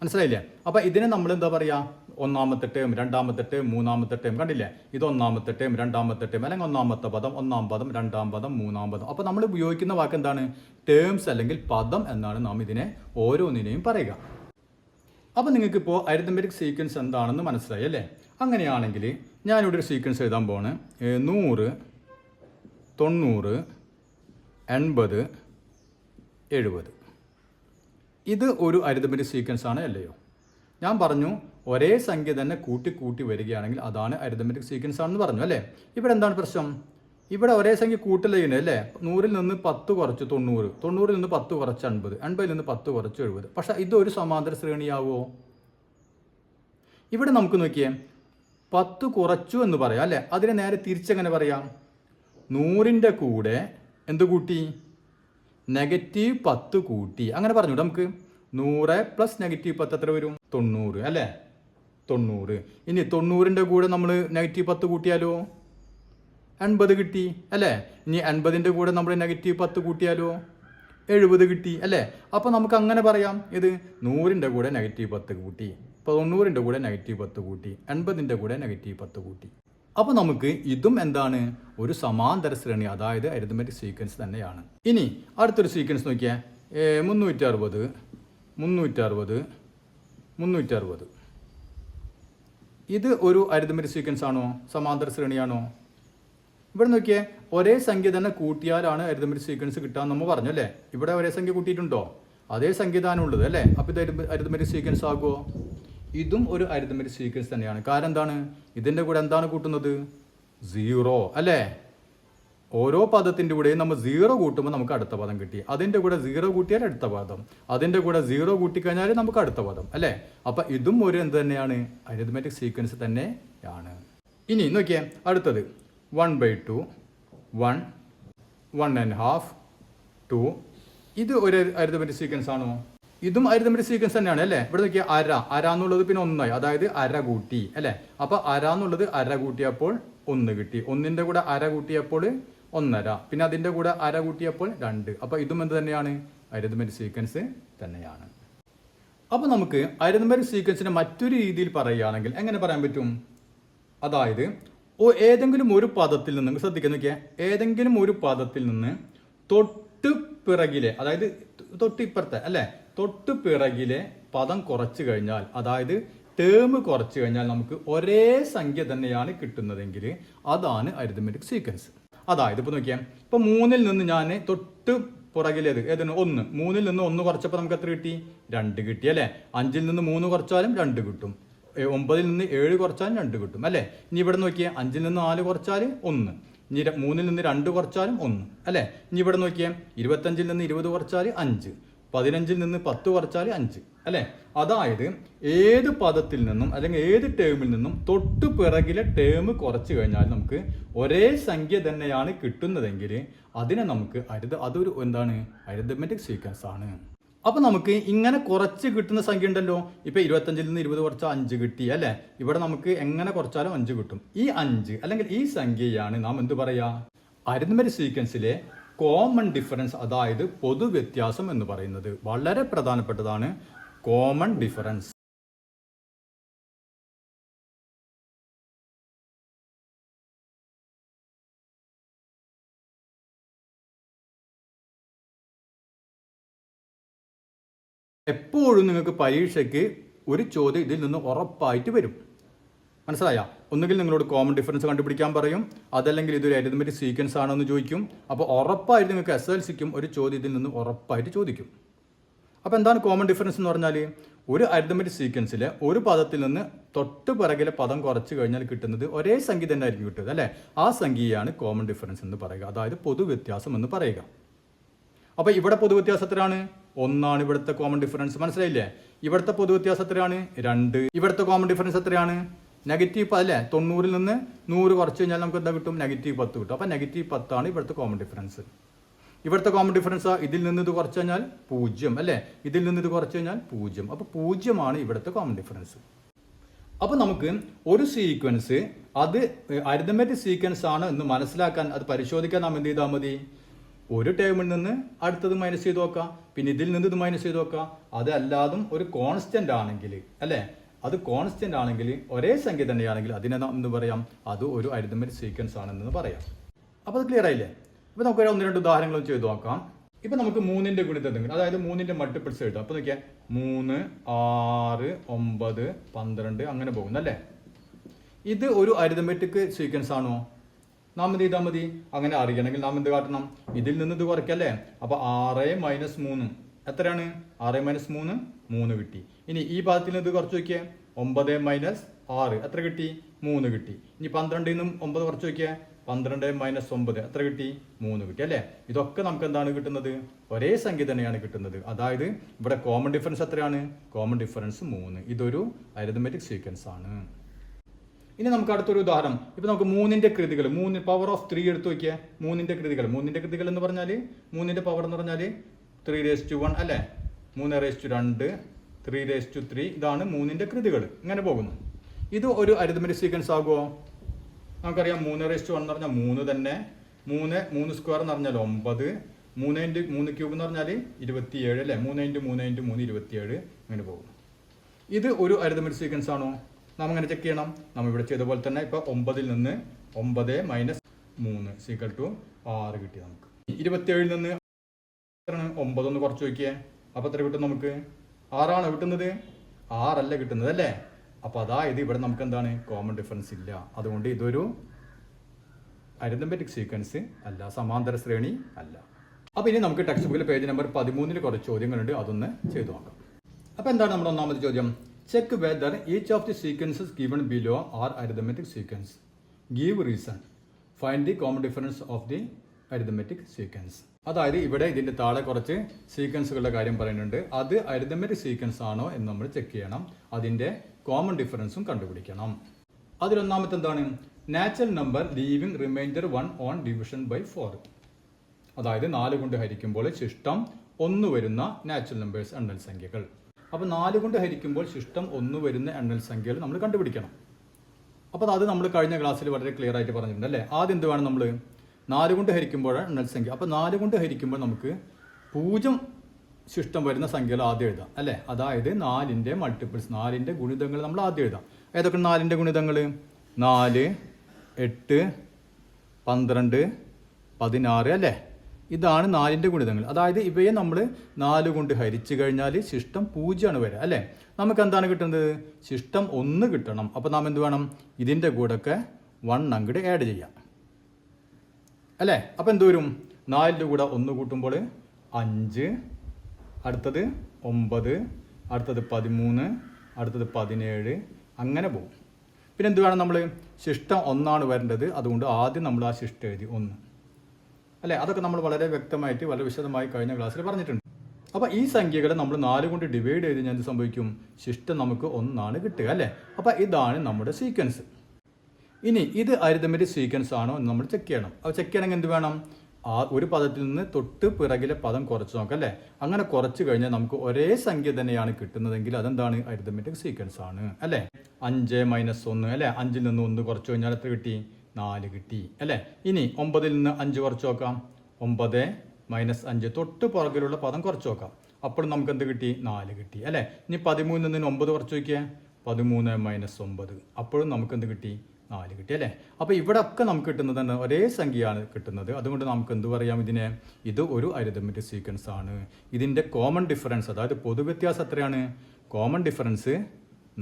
മനസ്സിലായില്ലേ? അപ്പം ഇതിനെ നമ്മൾ എന്താ പറയുക? ഒന്നാമത്തെ ടേം, രണ്ടാമത്തെ ടേം, മൂന്നാമത്തെ ടേം. കണ്ടില്ലേ? ഇത് ഒന്നാമത്തെ ടേം, രണ്ടാമത്തെ ടേം, അല്ലെങ്കിൽ ഒന്നാമത്തെ പദം, ഒന്നാം പദം, രണ്ടാം പദം, മൂന്നാം പദം. അപ്പോൾ നമ്മൾ ഉപയോഗിക്കുന്ന വാക്ക് എന്താണ്? ടേംസ് അല്ലെങ്കിൽ പദം എന്നാണ് നാം ഇതിനെ ഓരോന്നിനെയും പറയുക. അപ്പോൾ നിങ്ങൾക്കിപ്പോൾ അരിത്തമെറ്റിക് സീക്വൻസ് എന്താണെന്ന് മനസ്സിലായി അല്ലേ? അങ്ങനെയാണെങ്കിൽ ഞാനിവിടെ ഒരു സീക്വൻസ് എഴുതാൻ പോവാണ്. 100 90 80 70. ഇത് ഒരു അരിത്തമെറ്റിക് സീക്വൻസ് ആണ് അല്ലയോ? ഞാൻ പറഞ്ഞു ഒരേ സംഖ്യ തന്നെ കൂട്ടി വരികയാണെങ്കിൽ അതാണ് അരിത്തമെറ്റിക് സീക്വൻസ് ആണെന്ന് പറഞ്ഞു അല്ലേ. ഇവിടെ എന്താണ് പ്രശ്നം? ഇവിടെ ഒരേ സംഖ്യ കൂട്ടൽ ചെയ്യുന്നത് അല്ലേ. 100ൽ നിന്ന് 10 കുറച്ച് 90, 90ൽ നിന്ന് 10 കുറച്ച് 80, 80ൽ നിന്ന് 10 കുറച്ച് 70. പക്ഷെ ഇതൊരു സമാന്തര ശ്രേണിയാവുമോ? ഇവിടെ നമുക്ക് നോക്കിയേ, 10 കുറച്ചു എന്ന് പറയാം അല്ലേ. അതിനെ നേരെ തിരിച്ചെങ്ങനെ പറയാം? 100ന്റെ കൂടെ എന്ത് കൂട്ടി? -10 കൂട്ടി. അങ്ങനെ പറഞ്ഞു നമുക്ക് 100 + -10 എത്ര വരും? 90 അല്ലേ. 90. ഇനി 90ന്റെ കൂടെ നമ്മൾ -10 കൂട്ടിയാലോ 80 കിട്ടി അല്ലേ. ഇനി 80ന്റെ കൂടെ നമ്മൾ -10 കൂട്ടിയാലോ 70 കിട്ടി അല്ലേ. അപ്പോൾ നമുക്ക് അങ്ങനെ പറയാം, ഇത് 100ന്റെ കൂടെ -10 കൂട്ടി, 90ന്റെ കൂടെ -10 കൂട്ടി, 80ന്റെ കൂടെ -10 കൂട്ടി. അപ്പോൾ നമുക്ക് ഇതും എന്താണ്, ഒരു സമാന്തര ശ്രേണി, അതായത് അരിത്മെറ്റിക് സീക്വൻസ് തന്നെയാണ്. ഇനി അടുത്തൊരു സീക്വൻസ് നോക്കിയാൽ 360 360 360. ഇത് ഒരു അരിത്മെറ്റിക് സീക്വൻസ് ആണോ, സമാന്തര ശ്രേണിയാണോ? ഇവിടെ നോക്കിയേ, ഒരേ സംഖ്യ തന്നെ കൂട്ടിയാലാണ് അരിത്മെറ്റിക് സീക്വൻസ് കിട്ടാൻ നമ്മൾ പറഞ്ഞു അല്ലേ. ഇവിടെ ഒരേ സംഖ്യ കൂട്ടിയിട്ടുണ്ടോ, അതേ സംഖ്യതാണ് ഉള്ളത് അല്ലേ. അപ്പോൾ ഇത് അരിത്മെറ്റിക് സീക്വൻസ് ആകുമോ? ഇതും ഒരു അരിത്മെറ്റിക് സീക്വൻസ് തന്നെയാണ്. കാരണം എന്താണ്, ഇതിൻ്റെ കൂടെ എന്താണ് കൂട്ടുന്നത്, 0 അല്ലേ. ഓരോ പദത്തിൻ്റെ കൂടെയും നമ്മൾ 0 കൂട്ടുമ്പോൾ നമുക്ക് അടുത്ത പദം കിട്ടി, അതിൻ്റെ കൂടെ 0 കൂട്ടിയാൽ അടുത്ത പദം, അതിൻ്റെ കൂടെ 0 കൂട്ടിക്കഴിഞ്ഞാൽ നമുക്ക് അടുത്ത പദം അല്ലേ. അപ്പം ഇതും ഒരു എന്ത് തന്നെയാണ്, അരിത്മെറ്റിക് സീക്വൻസ് തന്നെയാണ്. ഇനി നോക്കിയേ അടുത്തത് 1/2 1 1.5 2. ഇത് ഒരു അരിത്മെറ്റിക് സീക്വൻസ് ആണോ? ഇതും അരിത്മെറ്റിക് സീക്വൻസ് തന്നെയാണ് അല്ലേ. ഇവിടെ നോക്കിയാൽ അര എന്നുള്ളത് പിന്നെ 1 അതായത് അര കൂട്ടി അല്ലേ. അപ്പോൾ അര എന്നുള്ളത് അര കൂട്ടിയപ്പോൾ 1 കിട്ടി, 1ന്റെ കൂടെ അര കൂട്ടിയപ്പോൾ 1.5, പിന്നെ അതിൻ്റെ കൂടെ അര കൂട്ടിയപ്പോൾ 2. അപ്പോൾ ഇതും എന്ത് തന്നെയാണ്, അരിത്മെറ്റിക് സീക്വൻസ് തന്നെയാണ്. അപ്പോൾ നമുക്ക് അരിത്മെറ്റിക് സീക്വൻസിനെ മറ്റൊരു രീതിയിൽ പറയുകയാണെങ്കിൽ എങ്ങനെ പറയാൻ പറ്റും, അതായത് ഏതെങ്കിലും ഒരു പദത്തിൽ നിന്ന്, ശ്രദ്ധിക്കാൻ നോക്കിയാൽ, ഏതെങ്കിലും ഒരു പദത്തിൽ നിന്ന് തൊട്ട് പിറകിലെ, അതായത് തൊട്ടിപ്പുറത്തെ അല്ലേ, തൊട്ട് പിറകിലെ പദം കുറച്ച് കഴിഞ്ഞാൽ, അതായത് ടേം കുറച്ച് കഴിഞ്ഞാൽ നമുക്ക് ഒരേ സംഖ്യ തന്നെയാണ് കിട്ടുന്നതെങ്കിൽ അതാണ് അരിത്മെറ്റിക് സീക്വൻസ്. അതായത് ഇപ്പോൾ നോക്കിയാൽ, ഇപ്പോൾ 3ൽ നിന്ന് ഞാൻ തൊട്ട് പുറകിലേത് ഏതാണ് 1, 3ൽ നിന്ന് 1 കുറച്ചപ്പോൾ നമുക്ക് എത്ര കിട്ടി, 2 കിട്ടി അല്ലേ. 5ൽ നിന്ന് 3 കുറച്ചാലും 2 കിട്ടും, 9ൽ നിന്ന് 7 കുറച്ചാലും 2 കിട്ടും അല്ലേ. ഇനി ഇവിടെ നോക്കിയാൽ 5ൽ നിന്ന് 4 കുറച്ചാൽ 1, ഇനി 3ൽ നിന്ന് 2 കുറച്ചാലും 1 അല്ലേ. ഇനി ഇവിടെ നോക്കിയാൽ 25ൽ നിന്ന് 20 കുറച്ചാൽ 5, 15ൽ നിന്ന് 10 കുറച്ചാൽ 5 അല്ലേ. അതായത് ഏത് പദത്തിൽ നിന്നും അല്ലെങ്കിൽ ഏത് ടേമിൽ നിന്നും തൊട്ടു പിറകിലെ ടേം കുറച്ച് കഴിഞ്ഞാൽ നമുക്ക് ഒരേ സംഖ്യ തന്നെയാണ് കിട്ടുന്നതെങ്കിൽ അതിനെ നമുക്ക് അതൊരു എന്താണ്, അരിത്മെറ്റിക് സീക്വൻസ് ആണ്. അപ്പോൾ നമുക്ക് ഇങ്ങനെ കുറച്ച് കിട്ടുന്ന സംഖ്യ ഉണ്ടല്ലോ, ഇപ്പോൾ 25ൽ നിന്ന് 20 കുറച്ചാൽ 5 കിട്ടി അല്ലേ. ഇവിടെ നമുക്ക് എങ്ങനെ കുറച്ചാലും 5 കിട്ടും. ഈ 5 അല്ലെങ്കിൽ ഈ സംഖ്യയാണ് നാം എന്ത് പറയുക, അരിത്മെറ്റിക് സീക്വൻസിലെ കോമൺ ഡിഫറൻസ്, അതായത് പൊതുവ്യത്യാസം എന്ന് പറയുന്നത്. വളരെ പ്രധാനപ്പെട്ടതാണ് കോമൺ ഡിഫറൻസ്. എപ്പോഴും നിങ്ങൾക്ക് പരീക്ഷയ്ക്ക് ഒരു ചോദ്യം ഇതിൽ നിന്ന് ഉറപ്പായിട്ട് വരും, മനസ്സിലായ? ഒന്നുകിൽ നിങ്ങളോട് കോമൺ ഡിഫറൻസ് കണ്ടുപിടിക്കാൻ പറയും, അതല്ലെങ്കിൽ ഇതൊരു അരിത്മെറ്റിക് സീക്വൻസ് ആണോ എന്ന് ചോദിക്കും. അപ്പോൾ ഉറപ്പായിട്ട് നിങ്ങൾക്ക് SLCക്കും ഒരു ചോദ്യം ഇതിൽ നിന്ന് ഉറപ്പായിട്ട് ചോദിക്കും. അപ്പോൾ എന്താണ് കോമൺ ഡിഫറൻസ് എന്ന് പറഞ്ഞാൽ, ഒരു അരിത്മെറ്റിക് സീക്വൻസിലെ ഒരു പദത്തിൽ നിന്ന് തൊട്ട് പിറകിലെ പദം കുറച്ച് കഴിഞ്ഞാൽ കിട്ടുന്നത് ഒരേ സംഖ്യ തന്നെ ആയിരിക്കും കിട്ടുന്നത് അല്ലേ. ആ സംഖ്യയാണ് കോമൺ ഡിഫറൻസ് എന്ന് പറയുക, അതായത് പൊതുവ്യത്യാസം എന്ന് പറയുക. അപ്പോൾ ഇവിടെ പൊതുവ്യത്യാസം എത്രയാണ്, 1 ഇവിടുത്തെ കോമൺ ഡിഫറൻസ്, മനസ്സിലായില്ലേ? ഇവിടുത്തെ പൊതുവ്യത്യാസം എത്രയാണ്, 2. ഇവിടുത്തെ കോമൺ ഡിഫറൻസ് എത്രയാണ്, -10 അല്ലേ. 90ൽ നിന്ന് 100 കുറച്ച് കഴിഞ്ഞാൽ നമുക്ക് എന്താ കിട്ടും, -10 കിട്ടും. അപ്പോൾ -10 ആണ് ഇവിടുത്തെ കോമൺ ഡിഫറൻസ്. ഇവിടുത്തെ കോമൺ ഡിഫറൻസ് ഇതിൽ നിന്ന് ഇത് കുറച്ച് കഴിഞ്ഞാൽ 0 അല്ലേ, ഇതിൽ നിന്ന് ഇത് കുറച്ച് കഴിഞ്ഞാൽ 0. അപ്പോൾ 0 ആണ് ഇവിടുത്തെ കോമൺ ഡിഫറൻസ്. അപ്പോൾ നമുക്ക് ഒരു സീക്വൻസ് അത് അരിത്മെറ്റിക് സീക്വൻസ് ആണ് എന്ന് മനസ്സിലാക്കാൻ, അത് പരിശോധിക്കാൻ നാം എന്ത് ചെയ്താൽ മതി, ഒരു ടേമിൽ നിന്ന് അടുത്തത് മൈനസ് ചെയ്ത് നോക്കാം, പിന്നെ ഇതിൽ നിന്ന് ഇത് മൈനസ് ചെയ്ത് നോക്കാം. അതല്ലാതും ഒരു കോൺസ്റ്റന്റ് ആണെങ്കിൽ അല്ലേ, അത് കോൺസ്റ്റന്റ് ആണെങ്കിൽ ഒരേ സംഖ്യ തന്നെയാണെങ്കിൽ അതിനെ നാം എന്ത് പറയാം, അത് ഒരു അരിത്മെറ്റിക് സീക്വൻസ് ആണെന്ന് പറയാം. അപ്പോൾ അത് ക്ലിയർ ആയില്ലേ? ഇപ്പോൾ നമുക്ക് 1-2 ഉദാഹരണങ്ങളും ചെയ്ത് നോക്കാം. ഇപ്പം നമുക്ക് 3ന്റെ ഗുണിതങ്ങൾ, അതായത് 3ന്റെ മൾട്ടിപ്പിൾസ് എഴുതാം. അപ്പോൾ നോക്കിയാൽ 3, 6, 9, 12 അങ്ങനെ പോകുന്നല്ലേ. ഇത് ഒരു അരിത്മെറ്റിക് സീക്വൻസ് ആണോ? നാം എന്ത് ചെയ്താൽ മതി, അങ്ങനെ അറിയണമെങ്കിൽ നാം എന്ത് കാട്ടണം, ഇതിൽ നിന്ന് ഇത് കുറയ്ക്കല്ലേ. അപ്പോൾ 6 - 3 എത്രയാണ്, 6 - 3 3 കിട്ടി. ഇനി ഈ ഭാഗത്തിൽ നിന്ന് ഇത് കുറച്ച് നോക്കിയേ, 9 - 6 എത്ര കിട്ടി, 3 കിട്ടി. ഇനി 12ൽ നിന്നും 9 കുറച്ച് നോക്കിയേ, 12 - 9 എത്ര കിട്ടി, 3 കിട്ടി അല്ലേ. ഇതൊക്കെ നമുക്ക് എന്താണ് കിട്ടുന്നത്, ഒരേ സംഖ്യ തന്നെയാണ് കിട്ടുന്നത്. അതായത് ഇവിടെ കോമൺ ഡിഫറൻസ് എത്രയാണ്, കോമൺ ഡിഫറൻസ് 3. ഇതൊരു അരിത്മെറ്റിക് സീക്വൻസ് ആണ്. ഇനി നമുക്ക് അടുത്തൊരു ഉദാഹരണം. ഇപ്പൊ നമുക്ക് 3ന്റെ കൃതികൾ, 3 പവർ ഓഫ് 3 എടുത്ത് നോക്കിയാൽ 3ന്റെ കൃതികൾ എന്ന് പറഞ്ഞാൽ 3ന്റെ പവർ എന്ന് പറഞ്ഞാൽ 3⁻1 അല്ലേ, 3⁻2 3⁻3 ഇതാണ് 3ന്റെ കൃതികൾ. ഇങ്ങനെ പോകുന്നു. ഇത് ഒരു അരിതമെറ്റിക് സീക്വൻസ് ആകുമോ? നമുക്കറിയാം 3:1 എന്ന് പറഞ്ഞാൽ 3 തന്നെ, 3 സ്ക്വയർ എന്ന് പറഞ്ഞാൽ 9, 3 ക്യൂബ് എന്ന് പറഞ്ഞാൽ 27 അല്ലേ, 3 × 3 × 3 27 അങ്ങനെ പോകും. ഇത് ഒരു അരിതമെറ്റിക് സീക്വൻസ് ആണോ? നാം അങ്ങനെ ചെക്ക് ചെയ്യണം. നമ്മൾ ഇവിടെ ചെയ്ത പോലെ തന്നെ ഇപ്പോൾ 9 നിന്ന് 9 - 3 = 6 കിട്ടി നമുക്ക്. 27 നിന്ന് 9 ഒന്ന് കുറച്ച് നോക്കിയേ, അപ്പോൾ എത്ര കിട്ടും നമുക്ക്? 6 ആണോ കിട്ടുന്നത്? 6 അല്ല കിട്ടുന്നത് അല്ലേ? അപ്പോൾ അതായത് ഇവിടെ നമുക്ക് എന്താണ് കോമൺ ഡിഫറൻസ് ഇല്ല. അതുകൊണ്ട് ഇതൊരു അരിതമെറ്റിക് സീക്വൻസ് അല്ല, സമാന്തര ശ്രേണി അല്ല. അപ്പോൾ ഇനി നമുക്ക് ടെക്സ്റ്റ് ബുക്കിൽ പേജ് നമ്പർ 13 കുറച്ച് ചോദ്യങ്ങളുണ്ട്, അതൊന്ന് ചെയ്തു നോക്കാം. അപ്പോൾ എന്താണ് നമ്മുടെ ഒന്നാമത്തെ ചോദ്യം? Check whether each of the sequences given below are arithmetic sequence. Give reason. Find the common difference of the arithmetic sequence. അതായത് ഇവിടെ ഇതിന്റെ താഴെ കുറച്ച് സീക്വൻസുകളുടെ കാര്യം പറയുന്നുണ്ട്. അത് അരിതമെറ്റിക് സീക്വൻസ് ആണോ എന്ന് നമ്മൾ ചെക്ക് ചെയ്യണം. അതിന്റെ കോമൺ ഡിഫറൻസും കണ്ടുപിടിക്കണം. അതിലൊന്നാമത്തെ എന്താണ്? Natural number leaving remainder 1 on division by 4. അതായത് 4 കൊണ്ട് ഹരിക്കുമ്പോൾ ശിഷ്ടം 1 വരുന്ന നാച്ചുറൽ നമ്പേഴ്സ് എണ്ണൽ സംഖ്യകൾ. അപ്പോൾ 4 കൊണ്ട് ഹരിക്കുമ്പോൾ ശിഷ്ടം 1 വരുന്ന എണ്ണൽ സംഖ്യകൾ നമ്മൾ കണ്ടുപിടിക്കണം. അപ്പോൾ അത് നമ്മൾ കഴിഞ്ഞ ക്ലാസ്സിൽ വളരെ ക്ലിയർ ആയിട്ട് പറഞ്ഞിട്ടുണ്ട് അല്ലേ? ആദ്യം എന്ത് വേണം? നമ്മൾ 4 കൊണ്ട് ഹരിക്കുമ്പോഴാണ് എണ്ണൽ സംഖ്യ. അപ്പോൾ 4 കൊണ്ട് ഹരിക്കുമ്പോൾ നമുക്ക് 0 ശിഷ്ടം വരുന്ന സംഖ്യകൾ ആദ്യം എഴുതാം അല്ലേ? അതായത് 4ന്റെ മൾട്ടിപ്പിൾസ്, 4ന്റെ ഗുണിതങ്ങൾ നമ്മൾ ആദ്യം എഴുതാം. ഏതൊക്കെ 4ന്റെ ഗുണിതങ്ങൾ? 4, 8, 12, 16 അല്ലേ? ഇതാണ് 4ന്റെ ഗുണിതങ്ങൾ. അതായത് ഇവയെ നമ്മൾ 4 കൊണ്ട് ഹരിച്ചു കഴിഞ്ഞാൽ ശിഷ്ടം 0 ആണ് വരിക അല്ലേ? നമുക്ക് എന്താണ് കിട്ടുന്നത്? ശിഷ്ടം 1 കിട്ടണം. അപ്പോൾ നാം എന്ത് വേണം? ഇതിൻ്റെ കൂടെയൊക്കെ 1 അങ്ങോട്ട് ആഡ് ചെയ്യാം അല്ലേ? അപ്പോൾ എന്ത് വരും? 4ന്റെ കൂടെ 1 കൂട്ടുമ്പോൾ 5, അടുത്തത് 9, അടുത്തത് 13, അടുത്തത് 17 അങ്ങനെ പോകും. പിന്നെ എന്ത് വേണം? നമ്മൾ ശിഷ്ടം 1 വരേണ്ടത്. അതുകൊണ്ട് ആദ്യം നമ്മൾ ആ ശിഷ്ടം എഴുതി 1 അല്ലേ? അതൊക്കെ നമ്മൾ വളരെ വ്യക്തമായിട്ട് വളരെ വിശദമായി കഴിഞ്ഞ ക്ലാസ്സിൽ പറഞ്ഞിട്ടുണ്ട്. അപ്പോൾ ഈ സംഖ്യകളെ നമ്മൾ 4 കൊണ്ട് ഡിവൈഡ് ചെയ്ത് കഴിഞ്ഞാൽ എന്ത് സംഭവിക്കും? ശിഷ്ടം നമുക്ക് 1 കിട്ടുക അല്ലേ? അപ്പോൾ ഇതാണ് നമ്മുടെ സീക്വൻസ്. ഇനി ഇത് അരിതമെറ്റിക് സീക്വൻസ് ആണോ എന്ന് നമ്മൾ ചെക്ക് ചെയ്യണം. അപ്പോൾ ചെക്ക് ചെയ്യണമെങ്കിൽ എന്ത് വേണം? ഒരു പദത്തിൽ നിന്ന് തൊട്ട് പിറകിലെ പദം കുറച്ച് നോക്കാം അല്ലേ? അങ്ങനെ കുറച്ച് കഴിഞ്ഞാൽ നമുക്ക് ഒരേ സംഖ്യ തന്നെയാണ് കിട്ടുന്നതെങ്കിൽ അതെന്താണ്? അരിതമെറ്റിക് സീക്വൻസ് ആണ് അല്ലേ? 5 - 1 അല്ലേ? 5ൽ നിന്ന് 1 കുറച്ച് കഴിഞ്ഞാൽ എത്ര കിട്ടി? 4 കിട്ടി അല്ലേ? ഇനി 9ൽ നിന്ന് 5 കുറച്ച് നോക്കാം. 9 - 5 തൊട്ട് പുറകിലുള്ള പദം കുറച്ച് നോക്കാം. അപ്പോൾ നമുക്ക് എന്ത് കിട്ടി? 4 കിട്ടി അല്ലേ? ഇനി 13ൽ നിന്ന് 9 കുറച്ച് നോക്കിയാൽ 13 - 9 അപ്പോഴും നമുക്ക് എന്ത് കിട്ടി? 4 കിട്ടി അല്ലേ? അപ്പോൾ ഇവിടെ ഒക്കെ നമുക്ക് കിട്ടുന്നത് ഒരേ സംഖ്യയാണ് കിട്ടുന്നത്. അതുകൊണ്ട് നമുക്ക് എന്ത് പറയാം ഇതിനെ? ഇത് ഒരു അരിതമെറ്റിക് സീക്വൻസ് ആണ്. ഇതിൻ്റെ കോമൺ ഡിഫറൻസ്, അതായത് പൊതുവ്യത്യാസം എത്രയാണ്? Common difference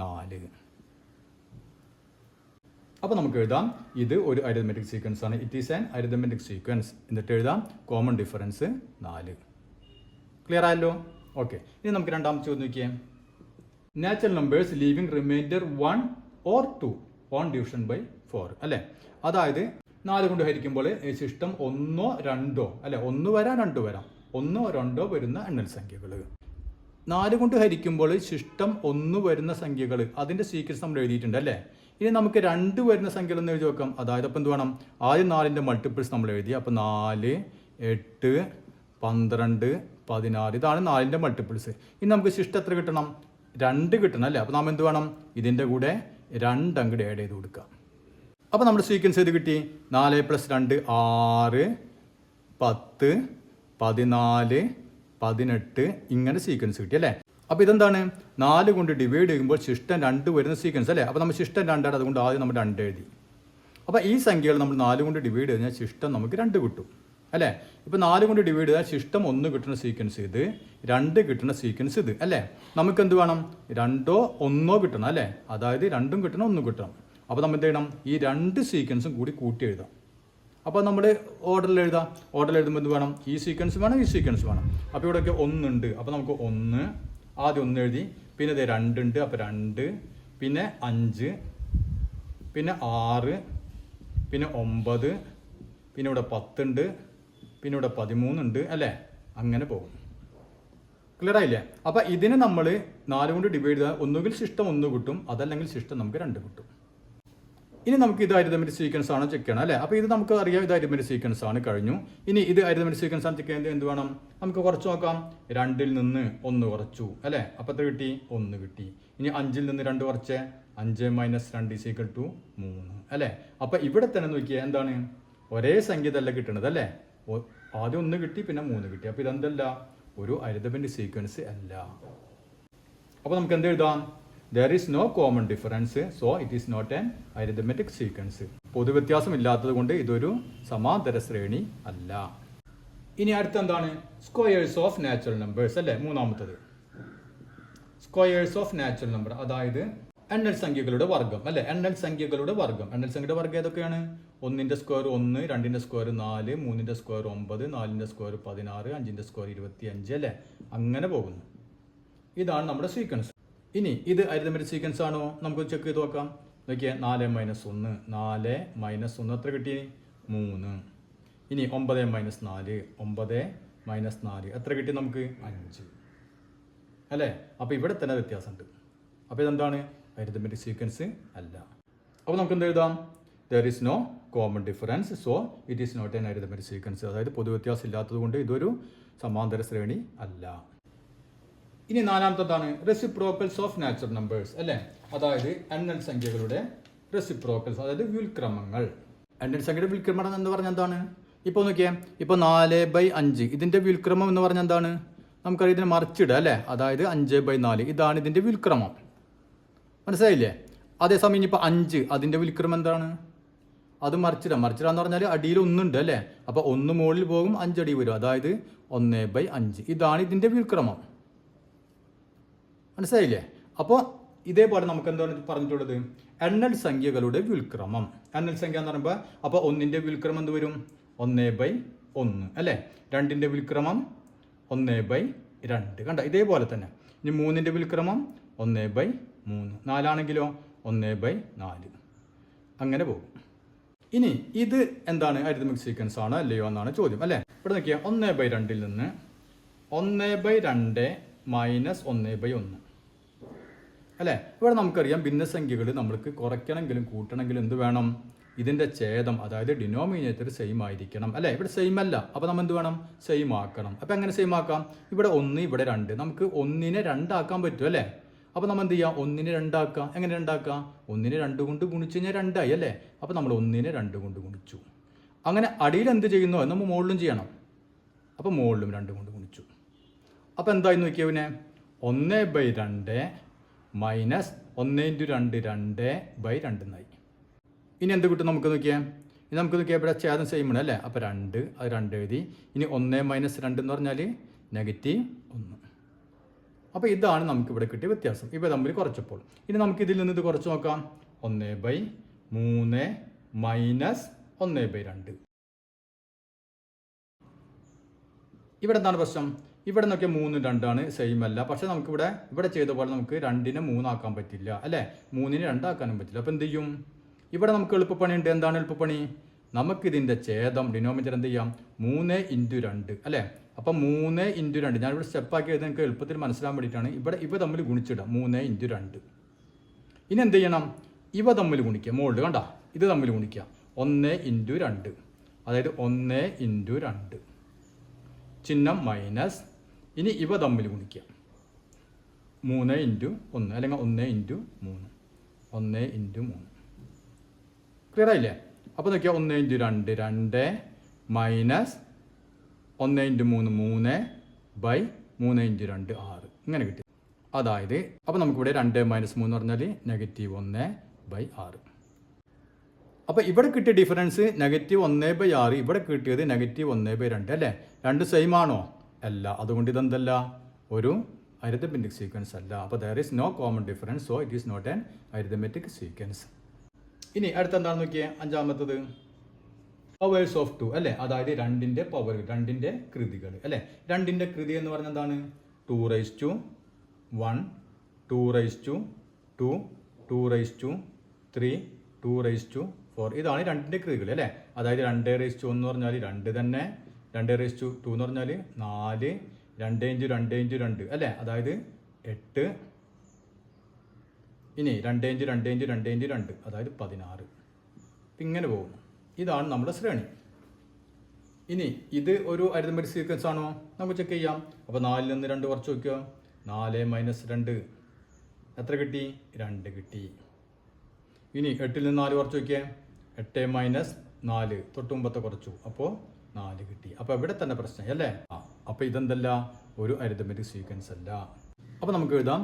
4. അപ്പോൾ നമുക്ക് എഴുതാം ഇത് ഒരു അരിതമെറ്റിക് സീക്വൻസ് ആണ്. It is an arithmetic sequence. എന്നിട്ട് എഴുതാം കോമൺ ഡിഫറൻസ് 4. ക്ലിയർ ആയല്ലോ? ഓക്കെ. ഇനി നമുക്ക് രണ്ടാമത്തെ ചോദ്യം നോക്കിയേ. Natural numbers leaving remainder 1 or 2 on division by 4 അല്ലേ? അതായത് 4 കൊണ്ട് ഹരിക്കുമ്പോൾ ശിഷ്ടം 1 or 2 അല്ലെ? 1 വരാം 2 വരാം, 1 or 2 വരുന്ന എണ്ണൽ സംഖ്യകൾ. 4 കൊണ്ട് ഹരിക്കുമ്പോൾ ശിഷ്ടം 1 വരുന്ന സംഖ്യകൾ അതിൻ്റെ സീക്വൻസ് നമ്മൾ എഴുതിയിട്ടുണ്ട് അല്ലേ? ഇനി നമുക്ക് 2 വരുന്ന സംഖ്യകൾ ഒന്ന് എഴുതി നോക്കാം. അതായത് അപ്പം എന്ത് വേണം? ആദ്യം 4ന്റെ മൾട്ടിപ്പിൾസ് നമ്മൾ എഴുതി. അപ്പോൾ 4, 8, 12, 16 ഇതാണ് 4ന്റെ മൾട്ടിപ്പിൾസ്. ഇനി നമുക്ക് ശിഷ്ടം എത്ര കിട്ടണം? 2 കിട്ടണം അല്ലേ? അപ്പോൾ നാം എന്ത് വേണം? ഇതിൻ്റെ കൂടെ 2 അങ്ങോട്ട് ആഡ് ചെയ്ത് കൊടുക്കാം. അപ്പോൾ നമ്മുടെ സീക്വൻസ് ഇത് കിട്ടി. 4 + 2 6, 10, 14, 18 ഇങ്ങനെ സീക്വൻസ് കിട്ടി അല്ലേ? അപ്പോൾ ഇതെന്താണ്? 4 കൊണ്ട് ഡിവൈഡ് ചെയ്യുമ്പോൾ ശിഷ്ടം 2 വരുന്ന സീക്വൻസ് അല്ലേ? അപ്പോൾ നമ്മൾ ശിഷ്ടം 2 ആണ്, അതുകൊണ്ട് ആദ്യം നമ്മൾ 2 എഴുതി. അപ്പോൾ ഈ സംഖ്യകൾ നമ്മൾ 4 കൊണ്ട് ഡിവൈഡ് ചെയ്താൽ ശിഷ്ടം നമുക്ക് 2 കിട്ടും അല്ലേ? ഇപ്പോൾ 4 കൊണ്ട് ഡിവൈഡ് ചെയ്താൽ ശിഷ്ടം 1 കിട്ടുന്ന സീക്വൻസ് ഇത്, 2 കിട്ടുന്ന സീക്വൻസ് ഇത് അല്ലേ? നമുക്ക് എന്ത് വേണം? 2 or 1 കിട്ടണം അല്ലേ? അതായത് 2 കിട്ടണം 1 കിട്ടണം. അപ്പോൾ നമ്മൾ എന്ത് ചെയ്യണം? ഈ 2 സീക്വൻസും കൂടി കൂട്ടി എഴുതാം. അപ്പോൾ നമ്മൾ ഓർഡറിൽ എഴുതാം. ഓർഡറിൽ എഴുതുമ്പോൾ എന്ത് വേണം? ഈ സീക്വൻസ് വേണം, ഈ സീക്വൻസ് വേണം. അപ്പോൾ ഇവിടെയൊക്കെ 1 ഉണ്ട്. അപ്പോൾ നമുക്ക് 1 ആദ്യം 1 എഴുതി. പിന്നെ ഇത് 2 ഉണ്ട്. അപ്പോൾ 2, പിന്നെ 5, പിന്നെ 6, പിന്നെ 9, പിന്നെ ഇവിടെ 10 ഉണ്ട്, പിന്നെ ഇവിടെ 13 ഉണ്ട് അല്ലേ? അങ്ങനെ പോകും. ക്ലിയർ ആയില്ലേ? അപ്പോൾ ഇതിനെ നമ്മൾ 4 കൊണ്ട് ഡിവൈഡ് ചെയ്താൽ ഒന്നുകിൽ ശിഷ്ടം 1 കിട്ടും, അതല്ലെങ്കിൽ ശിഷ്ടം നമുക്ക് 2 കിട്ടും. ഇനി നമുക്ക് ഇത് അരിതമെറ്റിക് സീക്വൻസ് ആണോ ചെക്ക് ചെയ്യണം അല്ലേ. അപ്പോൾ ഇത് നമുക്ക് അറിയാം, ഇത് അരിതമെറ്റിക് സീക്വൻസ് ആണ്, കഴിഞ്ഞു. ഇനി ഇത് അരിതമെറ്റിക് സീക്വൻസ് ആണ് ചെക്ക് ചെയ്യുന്നത് എന്ത് വേണം, നമുക്ക് കുറച്ച് നോക്കാം. 2ൽ നിന്ന് 1 കുറച്ചു അല്ലേ, അപ്പോൾ എത്ര കിട്ടി, 1 കിട്ടി. ഇനി 5ൽ നിന്ന് 2 കുറച്ച് 5 - 2 = 3 അല്ലേ. അപ്പോൾ ഇവിടെ തന്നെ നോക്കിയാൽ എന്താണ്, ഒരേ സംഖ്യ തന്നെ കിട്ടുന്നത് അല്ലേ. ആദ്യം 1 കിട്ടി, പിന്നെ 3 കിട്ടി. അപ്പോൾ ഇതെന്തല്ല, ഒരു അരിതമെറ്റിക് സീക്വൻസ് അല്ല. അപ്പോൾ നമുക്ക് എന്ത് എഴുതാം, there is no common difference, so it is not an arithmetic sequence. പൊതുവ്യത്യാസം ഇല്ലാത്തത് കൊണ്ട് ഇതൊരു സമാന്തര ശ്രേണി അല്ല. ഇനി അടുത്ത എന്താണ്, സ്ക്വയേഴ്സ് ഓഫ് നാച്ചുറൽ നമ്പേഴ്സ് അല്ലേ, മൂന്നാമത്തത്. സ്ക്വയേഴ്സ് ഓഫ് നാച്ചുറൽ നമ്പർ, അതായത് എണ്ണൽ സംഖ്യകളുടെ വർഗ്ഗം അല്ലെ. എണ്ണൽ സംഖ്യകളുടെ വർഗ്ഗം, എണ്ണൽ സംഖ്യയുടെ വർഗ്ഗം ഏതൊക്കെയാണ്, 1ന്റെ സ്ക്വയർ 1, 2ന്റെ സ്ക്വയർ 4, 3ന്റെ സ്ക്വയർ 9, 4ന്റെ സ്ക്വയർ 16, 5ന്റെ സ്ക്വയർ 25 അല്ലേ, അങ്ങനെ പോകുന്നു. ഇതാണ് നമ്മുടെ സീക്വൻസ്. ഇനി ഇത് അരിതമെറ്റിക് സീക്വൻസ് ആണോ, നമുക്ക് ചെക്ക് ചെയ്ത് നോക്കാം. നോക്കിയേ, 4 - 1, 4 - 1 എത്ര കിട്ടി, 3. ഇനി 9 - 4, 9 - 4 എത്ര കിട്ടി നമുക്ക്, 5 അല്ലേ. അപ്പോൾ ഇവിടെ തന്നെ വ്യത്യാസമുണ്ട്. അപ്പോൾ ഇതെന്താണ്, അരിതമെറ്റിക് സീക്വൻസ് അല്ല. അപ്പോൾ നമുക്ക് എന്ത് എഴുതാം, there is no common difference, so it is not an arithmetic sequence. അതായത് പൊതുവ്യത്യാസം ഇല്ലാത്തത് കൊണ്ട് ഇതൊരു സമാന്തര ശ്രേണി അല്ല. ഇനി നാലാമത്തേതാണ് റെസിപ്രോക്കൽസ് ഓഫ് നാച്ചുറൽ നമ്പേഴ്സ് അല്ലേ, അതായത് എണ്ണൽ സംഖ്യകളുടെ റെസിപ്രോക്കൽസ്, അതായത് വ്യുൽക്രമങ്ങൾ. എണ്ണൽ സംഖ്യയുടെ വ്യുൽക്രമം എന്ന് പറഞ്ഞാൽ എന്താണ്, ഇപ്പോൾ നോക്കിയാൽ, ഇപ്പോൾ 4/5 ഇതിൻ്റെ വ്യുൽക്രമം എന്ന് പറഞ്ഞാൽ എന്താണ്, നമുക്കറിയാം ഇതിനെ മറിച്ചിടുക അല്ലേ, അതായത് 5/4 ഇതാണ് ഇതിൻ്റെ വ്യുൽക്രമം, മനസ്സിലായില്ലേ. അതേസമയം ഇനിയിപ്പോൾ 5 അതിൻ്റെ വ്യുൽക്രമം എന്താണ്, അത് മറിച്ചിടാം എന്ന് പറഞ്ഞാൽ അടിയിൽ 1 ഉണ്ട് അല്ലേ, അപ്പോൾ 1 മുകളിൽ പോകും, 5 അടി വരും, അതായത് 1/5 ഇതാണ് ഇതിൻ്റെ വ്യുൽക്രമം, മനസ്സിലായില്ലേ. അപ്പോൾ ഇതേപോലെ നമുക്ക് എന്താണ് പറഞ്ഞിട്ടുള്ളത്, എണ്ണൽ സംഖ്യകളുടെ വ്യുൽക്രമം. എണ്ണൽ സംഖ്യ എന്ന് പറയുമ്പോൾ അപ്പോൾ 1ന്റെ വ്യുൽക്രമം എന്ത് വരും, 1/1 അല്ലേ. 2ന്റെ വ്യുൽക്രമം 1/2 കണ്ട, ഇതേപോലെ തന്നെ. ഇനി 3ന്റെ വ്യുൽക്രമം 1/3, 4 ആണെങ്കിലോ 1/4, അങ്ങനെ പോകും. ഇനി ഇത് എന്താണ്, അരിതമെറ്റിക് സീക്വൻസ് ആണോ അല്ലയോ എന്നാണ് ചോദ്യം അല്ലേ. ഇവിടെ നോക്കിയാൽ 1/2ൽ നിന്ന് 1/2 - 1/1 അല്ലേ. ഇവിടെ നമുക്കറിയാം ഭിന്നസംഖ്യകൾ നമ്മൾക്ക് കുറയ്ക്കണമെങ്കിലും കൂട്ടണമെങ്കിലും എന്ത് വേണം, ഇതിൻ്റെ ഛേദം അതായത് ഡിനോമിനേറ്റർ സെയിം ആയിരിക്കണം അല്ലേ. ഇവിടെ സെയിം അല്ല, അപ്പോൾ നമ്മൾ എന്ത് വേണം, സെയിം ആക്കണം. അപ്പോൾ എങ്ങനെ സെയിം ആക്കാം, ഇവിടെ 1 ഇവിടെ 2, നമുക്ക് 1നെ 2 ആക്കാൻ പറ്റും അല്ലേ. അപ്പോൾ നമ്മൾ എന്ത് ചെയ്യാം, 1നെ 2 ആക്കാം. എങ്ങനെ 2 ആക്കാം, 1നെ 2 കൊണ്ട് ഗുണിച്ച് കഴിഞ്ഞാൽ 2 ആയി അല്ലേ. അപ്പോൾ നമ്മൾ 1നെ 2 കൊണ്ട് ഗുണിച്ചു. അങ്ങനെ അടിയിൽ എന്ത് ചെയ്യുന്നോ നമ്മൾ മുകളിലും ചെയ്യണം. അപ്പോൾ മുകളിലും 2 കൊണ്ട് ഗുണിച്ചു. അപ്പോൾ എന്തായി നോക്കിയവനെ, 1/2 മൈനസ് 1 × 2 2/2 എന്നായി. ഇനി എന്ത് കിട്ടും നമുക്ക് നോക്കിയാൽ, ഇനി നമുക്ക് നോക്കിയാൽ ഇവിടെ ഛേദം സെയിം ആണ് അല്ലേ. അപ്പോൾ 2 അത് 2 എഴുതി. ഇനി 1 - 2 എന്ന് പറഞ്ഞാൽ -1. അപ്പോൾ ഇതാണ് നമുക്കിവിടെ കിട്ടിയ വ്യത്യാസം, ഇവ തമ്മിൽ കുറച്ചപ്പോൾ. ഇനി നമുക്ക് ഇതിൽ നിന്ന് ഇത് കുറച്ച് നോക്കാം. 1/3 - 1/2. ഇവിടെ എന്താണ് പ്രശ്നം, ഇവിടെ നോക്കിയാൽ 3 2 സെയിം അല്ല. പക്ഷെ ഇവിടെ ചെയ്ത പോലെ നമുക്ക് 2നെ 3 ആക്കാൻ പറ്റില്ല അല്ലേ, 3നെ 2 ആക്കാനും പറ്റില്ല. അപ്പോൾ എന്ത് ചെയ്യും, ഇവിടെ നമുക്ക് എളുപ്പപ്പണി ഉണ്ട്. എന്താണ് എളുപ്പപ്പണി, നമുക്കിതിൻ്റെ ഛേദം ഡിനോമിനേറ്റർ എന്ത് ചെയ്യാം, 3 × 2 അല്ലേ. അപ്പം 3 × 2 ഞാനിവിടെ സ്റ്റെപ്പാക്കി എഴുതി നിങ്ങൾക്ക് എളുപ്പത്തിൽ മനസ്സിലാൻ വേണ്ടിയിട്ടാണ്. ഇവ തമ്മിൽ ഗുണിച്ചിടാം, 3 × 2. ഇനി എന്ത് ചെയ്യണം, ഇവ തമ്മിൽ ഗുണിക്കുക, മുകളിൽ കണ്ട ഇത് തമ്മിൽ ഗുണിക്കുക, 1 × 2 അതായത് 1 × 2 ചിഹ്നം മൈനസ്. ഇനി ഇവ തമ്മിൽ ഗുണിക്കുക, 3 × 1 അല്ലെങ്കിൽ 1 × 3, 1 × 3. ക്ലിയർ ആയില്ലേ. അപ്പോൾ നോക്കിയാൽ 1 × 2 2 മൈനസ് 1 × 3 3/3 × 2 6 ഇങ്ങനെ കിട്ടി. അതായത് അപ്പോൾ നമുക്കിവിടെ 2 - 3 എന്ന് പറഞ്ഞാൽ -1/6. അപ്പോൾ ഇവിടെ കിട്ടിയ ഡിഫറൻസ് -1/6, ഇവിടെ കിട്ടിയത് -1/2 അല്ലേ. 2 സെയിം ആണോ, അല്ല. അതുകൊണ്ട് ഇതെന്തല്ല, ഒരു അരിതമെറ്റിക് സീക്വൻസ് അല്ല. അപ്പോൾ there is no common difference, so it is not an arithmetic sequence. ഇനി അടുത്തെന്താണെന്ന് നോക്കിയേ, അഞ്ചാമത്തത് പവേഴ്സ് ഓഫ് 2 അല്ലേ, അതായത് 2ന്റെ പവർ, 2ന്റെ കൃതികൾ അല്ലേ. 2ന്റെ കൃതി എന്ന് പറഞ്ഞാൽ എന്താണ്, 2⁻1 2⁻2 2⁻3 2⁻4 ഇതാണ് 2ന്റെ കൃതികൾ അല്ലേ. അതായത് 2⁻1 എന്ന് പറഞ്ഞാൽ 2 തന്നെ, 2⁻2 എന്ന് പറഞ്ഞാൽ 4, 2 × 2 × 2 അല്ലേ, അതായത് 8. ഇനി 2 × 2 × 2 × 2 അതായത് 16. ഇങ്ങനെ പോകും. ഇതാണ് നമ്മുടെ ശ്രേണി. ഇനി ഇത് ഒരു അരിതമെറ്റിക് സീക്വൻസ് ആണോ? നമുക്ക് ചെക്ക് ചെയ്യാം. അപ്പോൾ 4 നിന്ന് 2 കുറച്ച് നോക്കുക. 4 - 2 എത്ര കിട്ടി? 2 കിട്ടി. ഇനി 8 നിന്ന് 4 കുറച്ച് നോക്കിയേ. 8 - 4 തൊട്ട് മുമ്പത്തെ കുറച്ചു, അപ്പോൾ 4 കിട്ടി. അപ്പോൾ ഇവിടെ തന്നെ പ്രശ്നം അല്ലേ? അപ്പോൾ ഇതെന്തല്ല, ഒരു അരിതമെറ്റിക് സീക്വൻസ് അല്ല. അപ്പോൾ നമുക്ക് എഴുതാം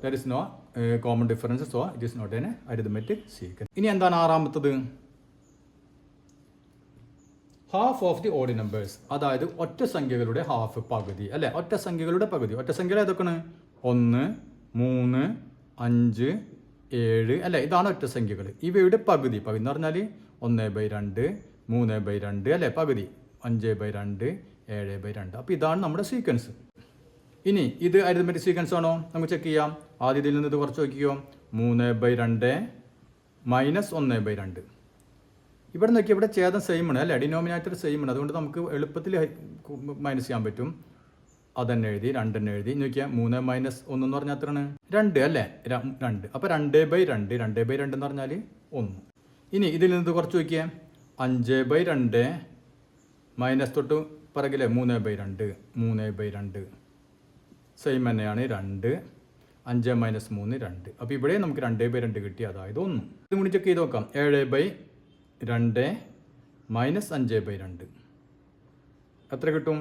there is no common difference, so it is not an arithmetic sequence. ഇനി എന്താണ് ആറാമത്തത്? Half of the odd numbers, അതായത് ഒറ്റ സംഖ്യകളുടെ ഹാഫ്, പകുതി അല്ലെ? ഒറ്റ സംഖ്യകളുടെ പകുതി. ഒറ്റ സംഖ്യകൾ ഏതൊക്കെയാണ്? 1, 3, 5, 7 അല്ലെ? ഇതാണ് ഒറ്റ സംഖ്യകൾ. ഇവയുടെ പകുതി എന്ന് പറഞ്ഞാൽ 1/2, 3/2 അല്ലെ? പകുതി 5/2, 7/2. അപ്പോൾ ഇതാണ് നമ്മുടെ സീക്വൻസ്. ഇനി ഇത് അരിതമെറ്റിക് സീക്വൻസ് ആണോ? നമുക്ക് ചെക്ക് ചെയ്യാം. ആദ്യം ഇതിൽ നിന്ന് ഇത് കുറച്ച് നോക്കിയോ. 3/2 - 1/2. ഇവിടെ നോക്കിയാൽ ഇവിടെ ഛേദം സെയിം ആണ് അല്ലേ? ഡിനോമിനേറ്റർ സെയിം ആണ്. അതുകൊണ്ട് നമുക്ക് എളുപ്പത്തിൽ മൈനസ് ചെയ്യാൻ പറ്റും. അതന്നെ എഴുതി, 2 തന്നെ എഴുതി. നോക്കിയാൽ 3 - 1 എന്ന് പറഞ്ഞാൽ എത്രയാണ്? 2 അല്ലേ? 2. അപ്പോൾ 2/2 എന്ന് പറഞ്ഞാൽ 1. ഇനി ഇതിൽ നിന്ന് കുറച്ച് നോക്കിയാൽ 5/2 മൈനസ് തൊട്ട് പിറകിലെ 3/2 സെയിം തന്നെയാണ് 2. 5 - 3 2. അപ്പോൾ ഇവിടെ നമുക്ക് 2/2 കിട്ടി, അതായത് 1. ഇത് കൂടി ചെക്ക് ചെയ്ത് നോക്കാം. 7/2 - 5/2 എത്ര കിട്ടും?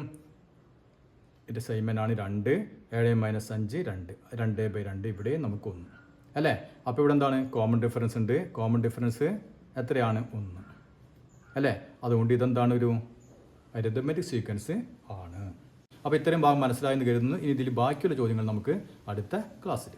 ഇത് സെയിം തന്നെയാണ് 2. 7 - 5 2. 2/2 ഇവിടെ നമുക്ക് 1 അല്ലേ? അപ്പോൾ ഇവിടെ എന്താണ്? കോമൺ ഡിഫറൻസ് ഉണ്ട്. കോമൺ ഡിഫറൻസ് എത്രയാണ്? 1 അല്ലേ? അതുകൊണ്ട് ഇതെന്താണ്? ഒരു അരിതമെറ്റിക് സീക്വൻസ് ആണ്. അപ്പോൾ ഇത്രയും ഭാഗം മനസ്സിലായെന്ന് കരുതുന്നു. ഇനി ഇതിൽ ബാക്കിയുള്ള ചോദ്യങ്ങൾ നമുക്ക് അടുത്ത ക്ലാസ്സിൽ